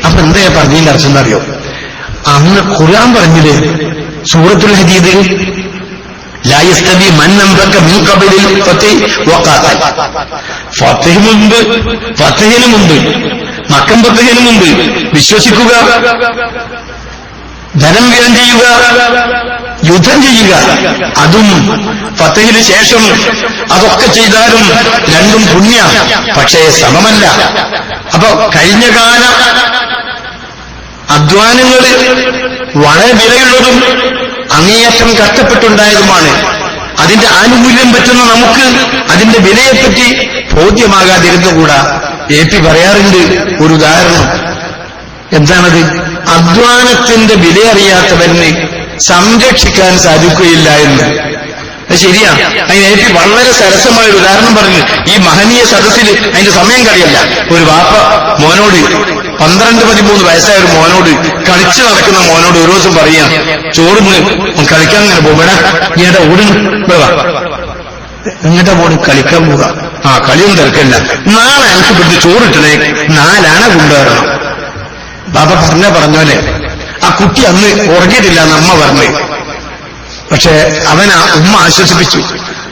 അപ്പൊ എന്താ പറഞ്ഞതിന്റെ അർത്ഥം എന്നറിയോ? അന്ന് ഖുർആൻ പറഞ്ഞില്ലേ സൂറത്തുൽ ഹദീദിൽ, ലാ യസ്തവി മൻ അൻഫഖ മിൻ ഖബലിൽ ഫത്ഹി വഖാതൽ. ഫത്ഹിന് മുമ്പ് മക്കം ഫത്ഹിന് മുമ്പ് വിശ്വസിക്കുക, ധനം വ്യയം ചെയ്യുക, യുദ്ധം ചെയ്യുക, അതും ഫത്ഹിന് ശേഷം അതൊക്കെ ചെയ്താലും രണ്ടും പുണ്യ, പക്ഷേ സമമല്ല. അപ്പൊ കഴിഞ്ഞകാല അധ്വാനങ്ങൾ വളരെ വിലയുള്ളതും അങ്ങേയറ്റം കഷ്ടപ്പെട്ടുണ്ടായതുമാണ്. അതിന്റെ ആനുകൂല്യം പറ്റുന്ന നമുക്ക് അതിന്റെ വിലയെപ്പറ്റി ബോധ്യമാകാതിരുന്നുകൂടാ. AP പറയാറുണ്ട് ഒരു ഉദാഹരണം. എന്താണത്? അധ്വാനത്തിന്റെ വിലയറിയാത്തവന് സംരക്ഷിക്കാൻ സാധിക്കുകയില്ല എന്ന്. അത് ശരിയാ. അതിന് AP വളരെ സരസമായ ഒരു ഉദാഹരണം പറഞ്ഞു. ഈ മഹനീയ സദസ്സിൽ അതിന്റെ സമയം കളിയല്ല. ഒരു വാപ്പ മോനോട്, 12-13 വയസ്സായ ഒരു മോനോട്, കളിച്ചു നടക്കുന്ന മോനോട് ഒരു ദിവസം പറയാ, ചോറിന് കളിക്കാൻ ഇങ്ങനെ പോകണ, ഈയുടെ ഓടുന്നു ഇങ്ങോട്ടാ പോണ്, കളിക്കാൻ പോവുക. ആ കളിയൊന്നും തിരക്കില്ല, നാളെ എനിക്ക് ഇവിടുത്തെ ചോറിട്ടണേ, 4 ആന കൊണ്ടുവരണം. ബാബ പറഞ്ഞോലെ ആ കുട്ടി അന്ന് ഉറങ്ങിയിട്ടില്ല എന്ന് അമ്മ പറഞ്ഞു. പക്ഷെ ഉമ്മ ആശ്വസിപ്പിച്ചു.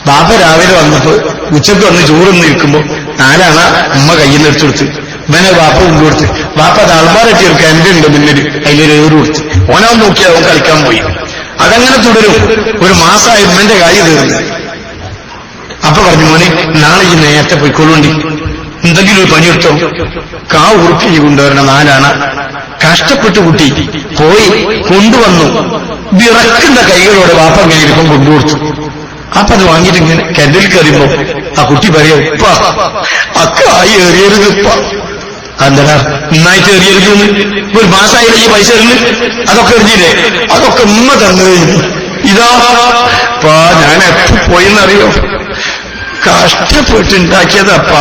ബാബ രാവിലെ വന്നപ്പോ ഉച്ചക്ക് വന്ന് ചോറൊന്നും ഇരിക്കുമ്പോ 4 ആന ഉമ്മ കയ്യിൽ നിന്ന് എടുത്തു. ഇവനെ ബാപ്പ കൊണ്ടുകൊടുത്ത്, ബാപ്പ അത് അൾമാരറ്റി എടുക്കുക, എന്റെ ഉണ്ട് മുന്നിൽ, അതിലൊരു ഏറ് കൊടുത്ത് ഓനാവും നോക്കിയാൽ അവൻ കളിക്കാൻ പോയി. അതങ്ങനെ തുടരും. ഒരു മാസമായി ഉമ്മന്റെ കാര്യം തീർന്നു. അപ്പൊ പറഞ്ഞു, മോനെ നാളെ ഈ നേരത്തെ പോയിക്കൊള്ളുണ്ടി, എന്തെങ്കിലും ഒരു പണിയെടുത്തോ, ഉറുക്കി കൊണ്ടുവരണം 4 ആന. കഷ്ടപ്പെട്ട് കുട്ടി പോയി കൊണ്ടുവന്നു. വിറക്കുന്ന കൈകളോടെ വാപ്പ ഇങ്ങനെ ഇരിപ്പം കൊണ്ടുകൊടുത്തു. അപ്പൊ അത് വാങ്ങിയിട്ട് ഇങ്ങനെ കെൻഡിൽ കയറിയുമ്പോ ആ കുട്ടി പറയാ, ഉപ്പ അക്കായി എറിയരുത് ഉപ്പ. എന്താ നന്നായിട്ട് എറിയരുതെന്ന്? ഒരു മാസമായില്ല ഈ പൈസ എറിഞ്ഞ് അതൊക്കെ എറിഞ്ഞില്ലേ? അതൊക്കെ ഉമ്മ തന്നത്. ഇതാ ഞാൻ എപ്പോ പോയെന്നറിയോ? കഷ്ടപ്പെട്ടുണ്ടാക്കിയതപ്പ.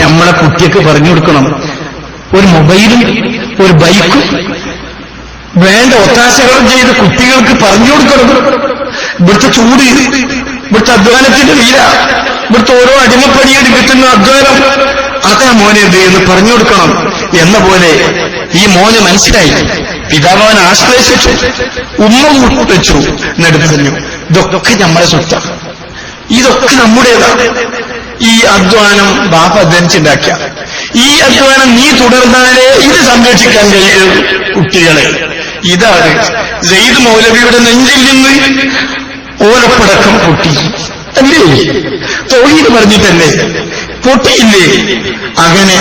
നമ്മളെ കുട്ടിയൊക്കെ പറഞ്ഞു കൊടുക്കണം. ഒരു മൊബൈലും ഒരു ബൈക്കും വേണ്ട ഒത്താശകളും ചെയ്ത് കുട്ടികൾക്ക് പറഞ്ഞു കൊടുക്കണം. ഇവിടുത്തെ ചൂട്, ഇവിടുത്തെ അധ്വാനത്തിന്റെ വീര, ഇവിടുത്തെ ഓരോ അടിമപ്പണിയിൽ കിട്ടുന്ന അധ്വാനം, അതാ മോനെ എന്ന് പറഞ്ഞു കൊടുക്കണം. എന്ന പോലെ ഈ മോന് മനസ്സിലായി. പിതാവാൻ ആശ്ലേഷിച്ചു, ഉമ്മ കൂട്ടിച്ചു, എന്നിട്ട് പറഞ്ഞു, ഇതൊക്കെ നമ്മളെ സ്വത്താണ്, ഇതൊക്കെ നമ്മുടേതാണ്. ഈ അധ്വാനം ബാപ്പ അധ്വാനിച്ചുണ്ടാക്കിയ ഈ അധ്വാനം നീ തുടർന്നാലേ ഇത് സംരക്ഷിക്കാൻ കഴിയും കുട്ടികളെ. ഇതാണ് സെയ്ദ് മൗലവിയുടെ നെഞ്ചിൽ നിന്ന് ഓലപ്പടക്കം പൊട്ടി അല്ലേ? തൗഹീദ് പറഞ്ഞിട്ടല്ലേ പൊട്ടിയില്ലേ? അങ്ങനെ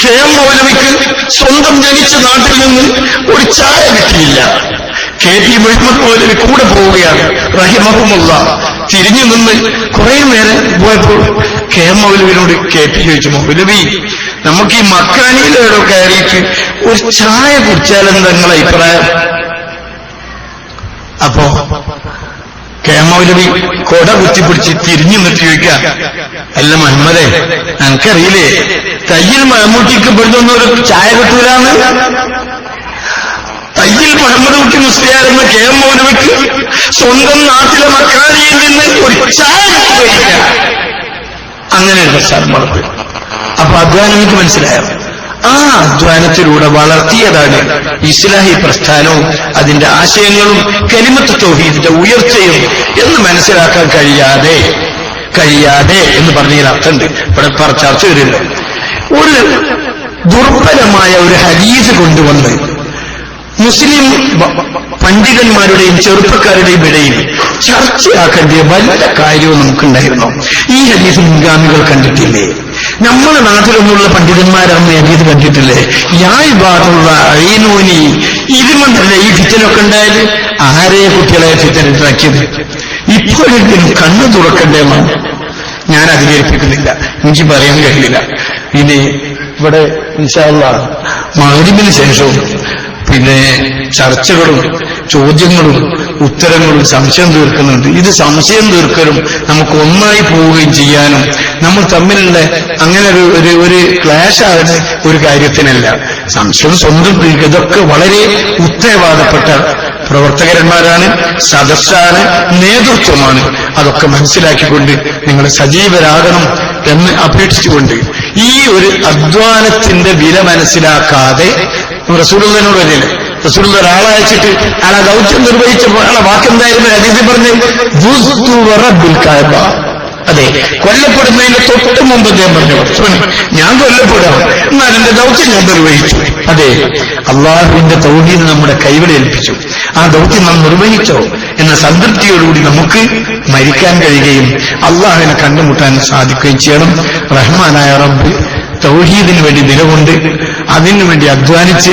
KM മൗലവിക്ക് സ്വന്തം ജനിച്ച നാട്ടിൽ നിന്ന് ഒരു ചായ കിട്ടിയില്ല. KP മുഹമ്മദ് മൗലവി കൂടെ പോവുകയാണ് റഹിമഹുമുള്ള. തിരിഞ്ഞു നിന്ന് കുറെ നേരം പോയപ്പോൾ KM മൗലവിനോട് KP ചോദിച്ചു, മൗലവി നമുക്ക് ഈ മക്കാനിയിലോ കയറിയിട്ട് ഒരു ചായ കുടിച്ചാലെന്താ നിങ്ങളെ അഭിപ്രായം? അപ്പോ KM മൗലവി കൊട കുത്തിപ്പിടിച്ച് തിരിഞ്ഞു നിർത്തി ചോദിക്കുക, അല്ല മുഹമ്മദേ, എനിക്കറിയില്ലേ തയ്യിൽ മമ്മൂട്ടിക്ക് ഇവിടുന്ന് ഒരു ചായ കിട്ടൂലെന്ന്? തയ്യിൽ മുഹമ്മദ് കുട്ടി മുസ്ലിയാരെന്ന KM മൗലവിക്ക് സ്വന്തം നാട്ടിലെ മക്കാനിയിൽ നിന്ന് ഒരു ചായ കിട്ടുകയില്ല. അങ്ങനെ ഒരു പ്രസ്ഥാനം വളർത്തി. അപ്പൊ അധ്വാനം എനിക്ക് മനസ്സിലായോ? ആ അധ്വാനത്തിലൂടെ വളർത്തിയതാണ് ഇസ്ലാഹി പ്രസ്ഥാനവും അതിന്റെ ആശയങ്ങളും കലിമത്ത് തൗഹീദിന്റെ ഉയർച്ചയും എന്ന് മനസ്സിലാക്കാൻ കഴിയാതെ എന്ന് പറഞ്ഞതിൽ അർത്ഥമുണ്ട്. ഇവിടെ ചർച്ച വരില്ല. ഒരു ദുർബലമായ ഒരു ഹദീസ് കൊണ്ടുവന്ന് മുസ്ലിം പണ്ഡിതന്മാരുടെയും ചെറുപ്പക്കാരുടെയും ഇടയിൽ ചർച്ചയാക്കേണ്ട വല്ല കാര്യവും നമുക്കുണ്ടായിരുന്നു. ഈ ഹദീസ് മുൻഗാമികൾ കണ്ടിട്ടില്ലേ? നമ്മുടെ നാട്ടിലൊന്നുള്ള പണ്ഡിതന്മാരന്ന് ഹദീസ് കണ്ടിട്ടില്ലേ? യായ്പാടുള്ള അഴീനൂനി ഇരുമണ്ടല്ലേ ഈ ഫിത്തനൊക്കെ ഉണ്ടായത്? ആരെ കുട്ടികളെ ഫിത്തനുണ്ടാക്കിയത്? ഇപ്പോഴെങ്കിലും കണ്ണു തുറക്കണ്ടേന്നാണ്. ഞാൻ അധികരിപ്പിക്കുന്നില്ല, എനിക്ക് പറയാൻ കഴിയില്ല. ഇനി ഇവിടെ ഇൻഷാ അല്ലാഹ് മഗ്‌രിബിന് ശേഷവും പിന്നെ ചർച്ചകളും ചോദ്യങ്ങളും ഉത്തരങ്ങളും സംശയം തീർക്കുന്നുണ്ട്. ഇത് സംശയം തീർക്കലും നമുക്ക് ഒന്നായി പോവുകയും ചെയ്യാനും നമ്മൾ തമ്മിലുള്ള അങ്ങനെ ഒരു ക്ലാഷ് ആകുന്ന ഒരു കാര്യത്തിനല്ല. സംശയം സ്വന്തം തീർക്കുക, ഇതൊക്കെ വളരെ ഉത്തരവാദപ്പെട്ട പ്രവർത്തകന്മാരാണ്, സദസ്സാണ്, നേതൃത്വമാണ്. അതൊക്കെ മനസ്സിലാക്കിക്കൊണ്ട് നിങ്ങൾ സജീവരാകണം എന്ന് അപേക്ഷിച്ചുകൊണ്ട് ഈ ഒരു അധ്വാനത്തിന്റെ വില മനസ്സിലാക്കാതെ റസൂലുള്ളാഹിനോട് വരില്ലേ, റസൂലുള്ള ഒരാളെ അയച്ചിട്ട് അയാളെ ദൗത്യം നിർവഹിച്ചപ്പോൾ അയാളെ വാക്കെന്തായിരുന്നു? ഹദീസിൽ പറഞ്ഞ് ദുസ്തു വറബ്ബിൽ കഅബ. അതെ, കൊല്ലപ്പെടുന്നതിന് തൊട്ട് മുമ്പ് അദ്ദേഹം പറഞ്ഞു, ഞാൻ കൊല്ലപ്പെടാം, എന്നാൽ എന്റെ ദൗത്യം ഞാൻ നിർവഹിച്ചു. അതെ, അള്ളാഹുവിന്റെ തൗഹീദ് നമ്മുടെ കൈകളിൽ ഏൽപ്പിച്ചു. ആ ദൗത്യം നാം നിർവഹിച്ചോ എന്ന സംതൃപ്തിയോടുകൂടി നമുക്ക് മരിക്കാൻ കഴിയുകയും അള്ളാഹുവിനെ കണ്ടുമുട്ടാൻ സാധിക്കുകയും ചെയ്യണം. റഹ്മാനായ റബ്ബ് തൗഹീദിന് വേണ്ടി നിലകൊണ്ട് അതിനുവേണ്ടി അധ്വാനിച്ച്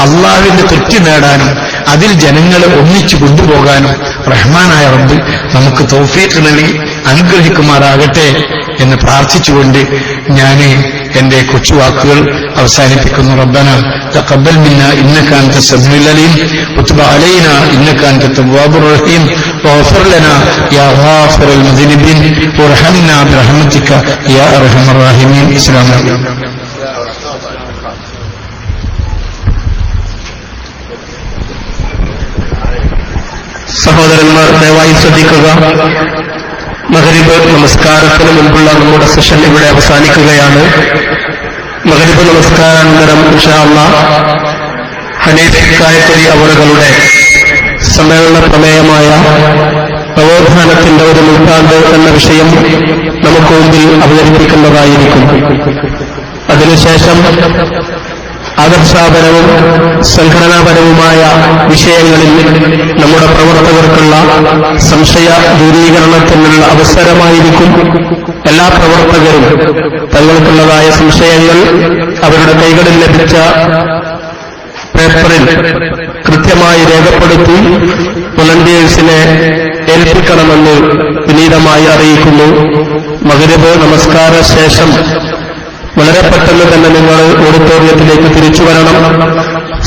അള്ളാഹുവിന്റെ തൃപ്തി നേടാനും അതിൽ ജനങ്ങളെ ഒന്നിച്ചു കൊണ്ടുപോകാനും റഹ്മാനായ റബ്ബ് നമുക്ക് തൗഫീഖ് നൽകി അനുഗ്രഹിക്കുമാറാകട്ടെ എന്ന് പ്രാർത്ഥിച്ചുകൊണ്ട് ഞാൻ എന്റെ കൊച്ചുവാക്കുകൾ അവസാനിപ്പിക്കുന്നു. റബ്ബന തഖബ്ബൽ മിന്നാ ഇന്നക അൻത സമീഉൽ അലീം വതുബ് അലൈനാ ഇന്നക അൻത തവ്വാബുർ റഹീം വഗ്ഫിർ ലനാ യാ ഗാഫിറൽ മുദ്നിബീൻ വർഹംനാ ബിറഹ്മതിക യാ അർഹമർ റഹീമീൻ. അസ്സലാമു അലൈക്കും. സഹോദരന്മാർ ദയവായി ശ്രദ്ധിക്കുക. മഗ്രിബ് നമസ്കാരത്തിന് മുൻപുള്ള നമ്മുടെ സെഷൻ ഇവിടെ അവസാനിക്കുകയാണ്. മഗ്രിബ് നമസ്കാരാനന്തരം ഇൻഷാ അല്ലാഹ് ഹനീഫ് കായത്തൊലി അവറുകളുടെ സമ്മേളന പ്രമേയമായ നവോത്ഥാനത്തിന്റെ ഒരു നൂറ്റാണ്ട് എന്ന വിഷയം നമുക്ക് മുമ്പിൽ അവതരിപ്പിക്കുന്നതായിരിക്കും. അതിനുശേഷം ആദർശാപരവും സംഘടനാപരവുമായ വിഷയങ്ങളിൽ നമ്മുടെ പ്രവർത്തകർക്കുള്ള സംശയ ദൂരീകരണത്തിനുള്ള അവസരമായിരിക്കും. എല്ലാ പ്രവർത്തകരും തങ്ങൾക്കുള്ളതായ സംശയങ്ങൾ അവരുടെ കൈകളിൽ ലഭിച്ച പേപ്പറിൽ കൃത്യമായി രേഖപ്പെടുത്തി വോളണ്ടിയേഴ്സിനെ ഏൽപ്പിക്കണമെന്ന് വിനീതമായി അറിയിക്കുന്നു. മഗ്രിബ് നമസ്കാര ശേഷം വളരെ പെട്ടെന്ന് തന്നെ നിങ്ങൾ ഓഡിറ്റോറിയത്തിലേക്ക് തിരിച്ചു വരണം.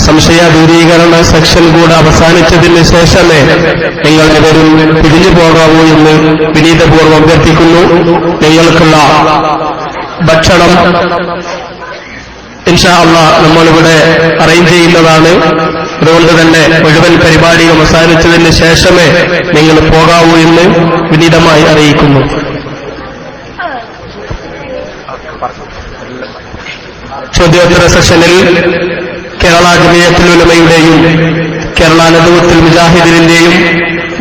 സംശയ ദൂരീകരണ സെക്ഷൻ കൂടെ അവസാനിച്ചതിന് ശേഷമേ നിങ്ങൾ ഇവരും പിരിഞ്ഞു പോകാവൂ എന്ന് വിനീതപൂർവ്വം അഭ്യർത്ഥിക്കുന്നു. നിങ്ങൾക്കുള്ള ഭക്ഷണം ഇൻഷാ അല്ലാഹ് നമ്മളിവിടെ അറേഞ്ച് ചെയ്യുന്നതാണ്. അതുകൊണ്ട് തന്നെ മുഴുവൻ പരിപാടി അവസാനിച്ചതിന് ശേഷമേ നിങ്ങൾ പോകാവൂ എന്ന് വിനീതമായി അറിയിക്കുന്നു. ചോദ്യോത്തര സെഷനിൽ കേരള ജമിയത്തുൽ ഉലമയുടെയും കേരള നദവത്തുൽ മുജാഹിദീനിന്റെയും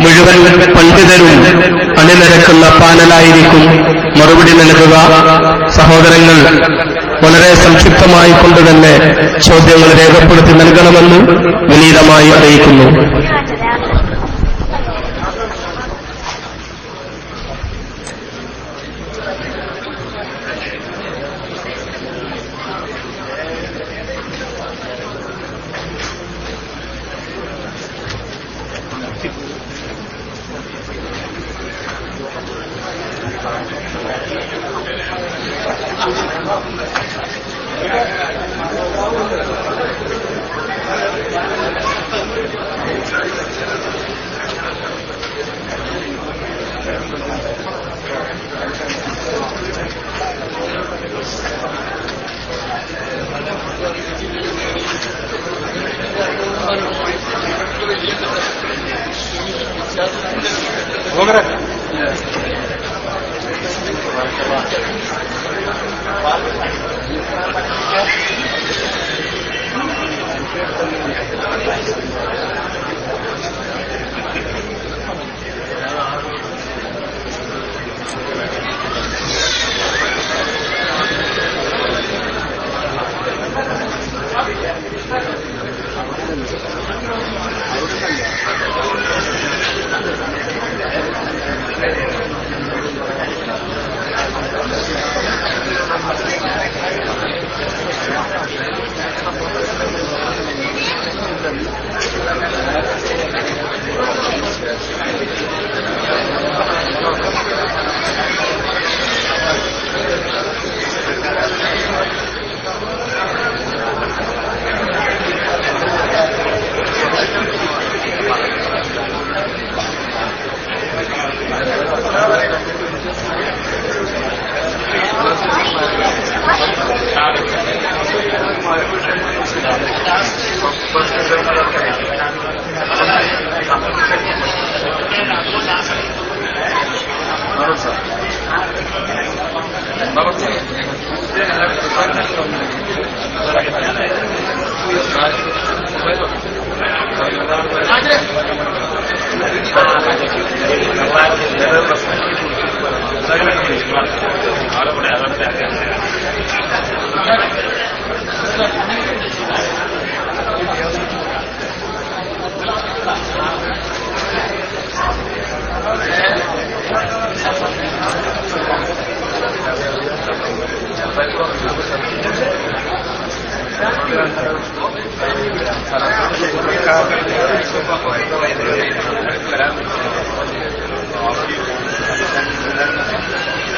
മുഴുവൻ പണ്ഡിതരും അണിനിരക്കുന്ന പാനലായിരിക്കും മറുപടി നൽകുക. സഹോദരങ്ങൾ വളരെ സംക്ഷിപ്തമായി കൊണ്ടുതന്നെ ചോദ്യങ്ങൾ രേഖപ്പെടുത്തി നൽകണമെന്ന് വിനീതമായി അറിയിക്കുന്നു.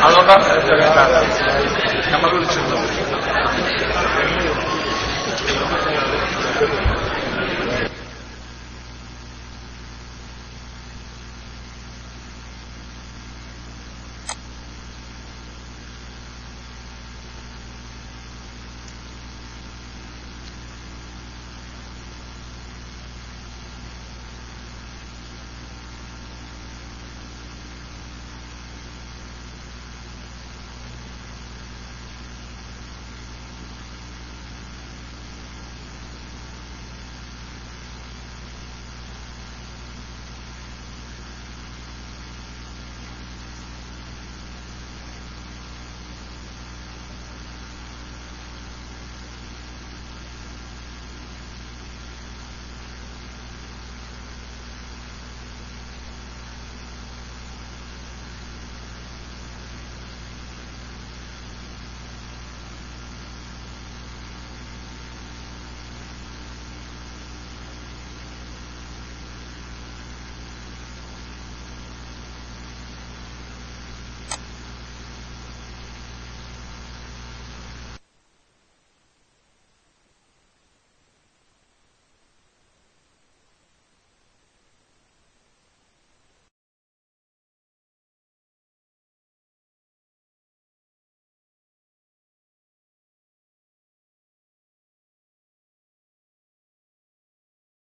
അതുകൊണ്ടാണ് നമ്മൾ വിളിച്ചിരുന്നത്.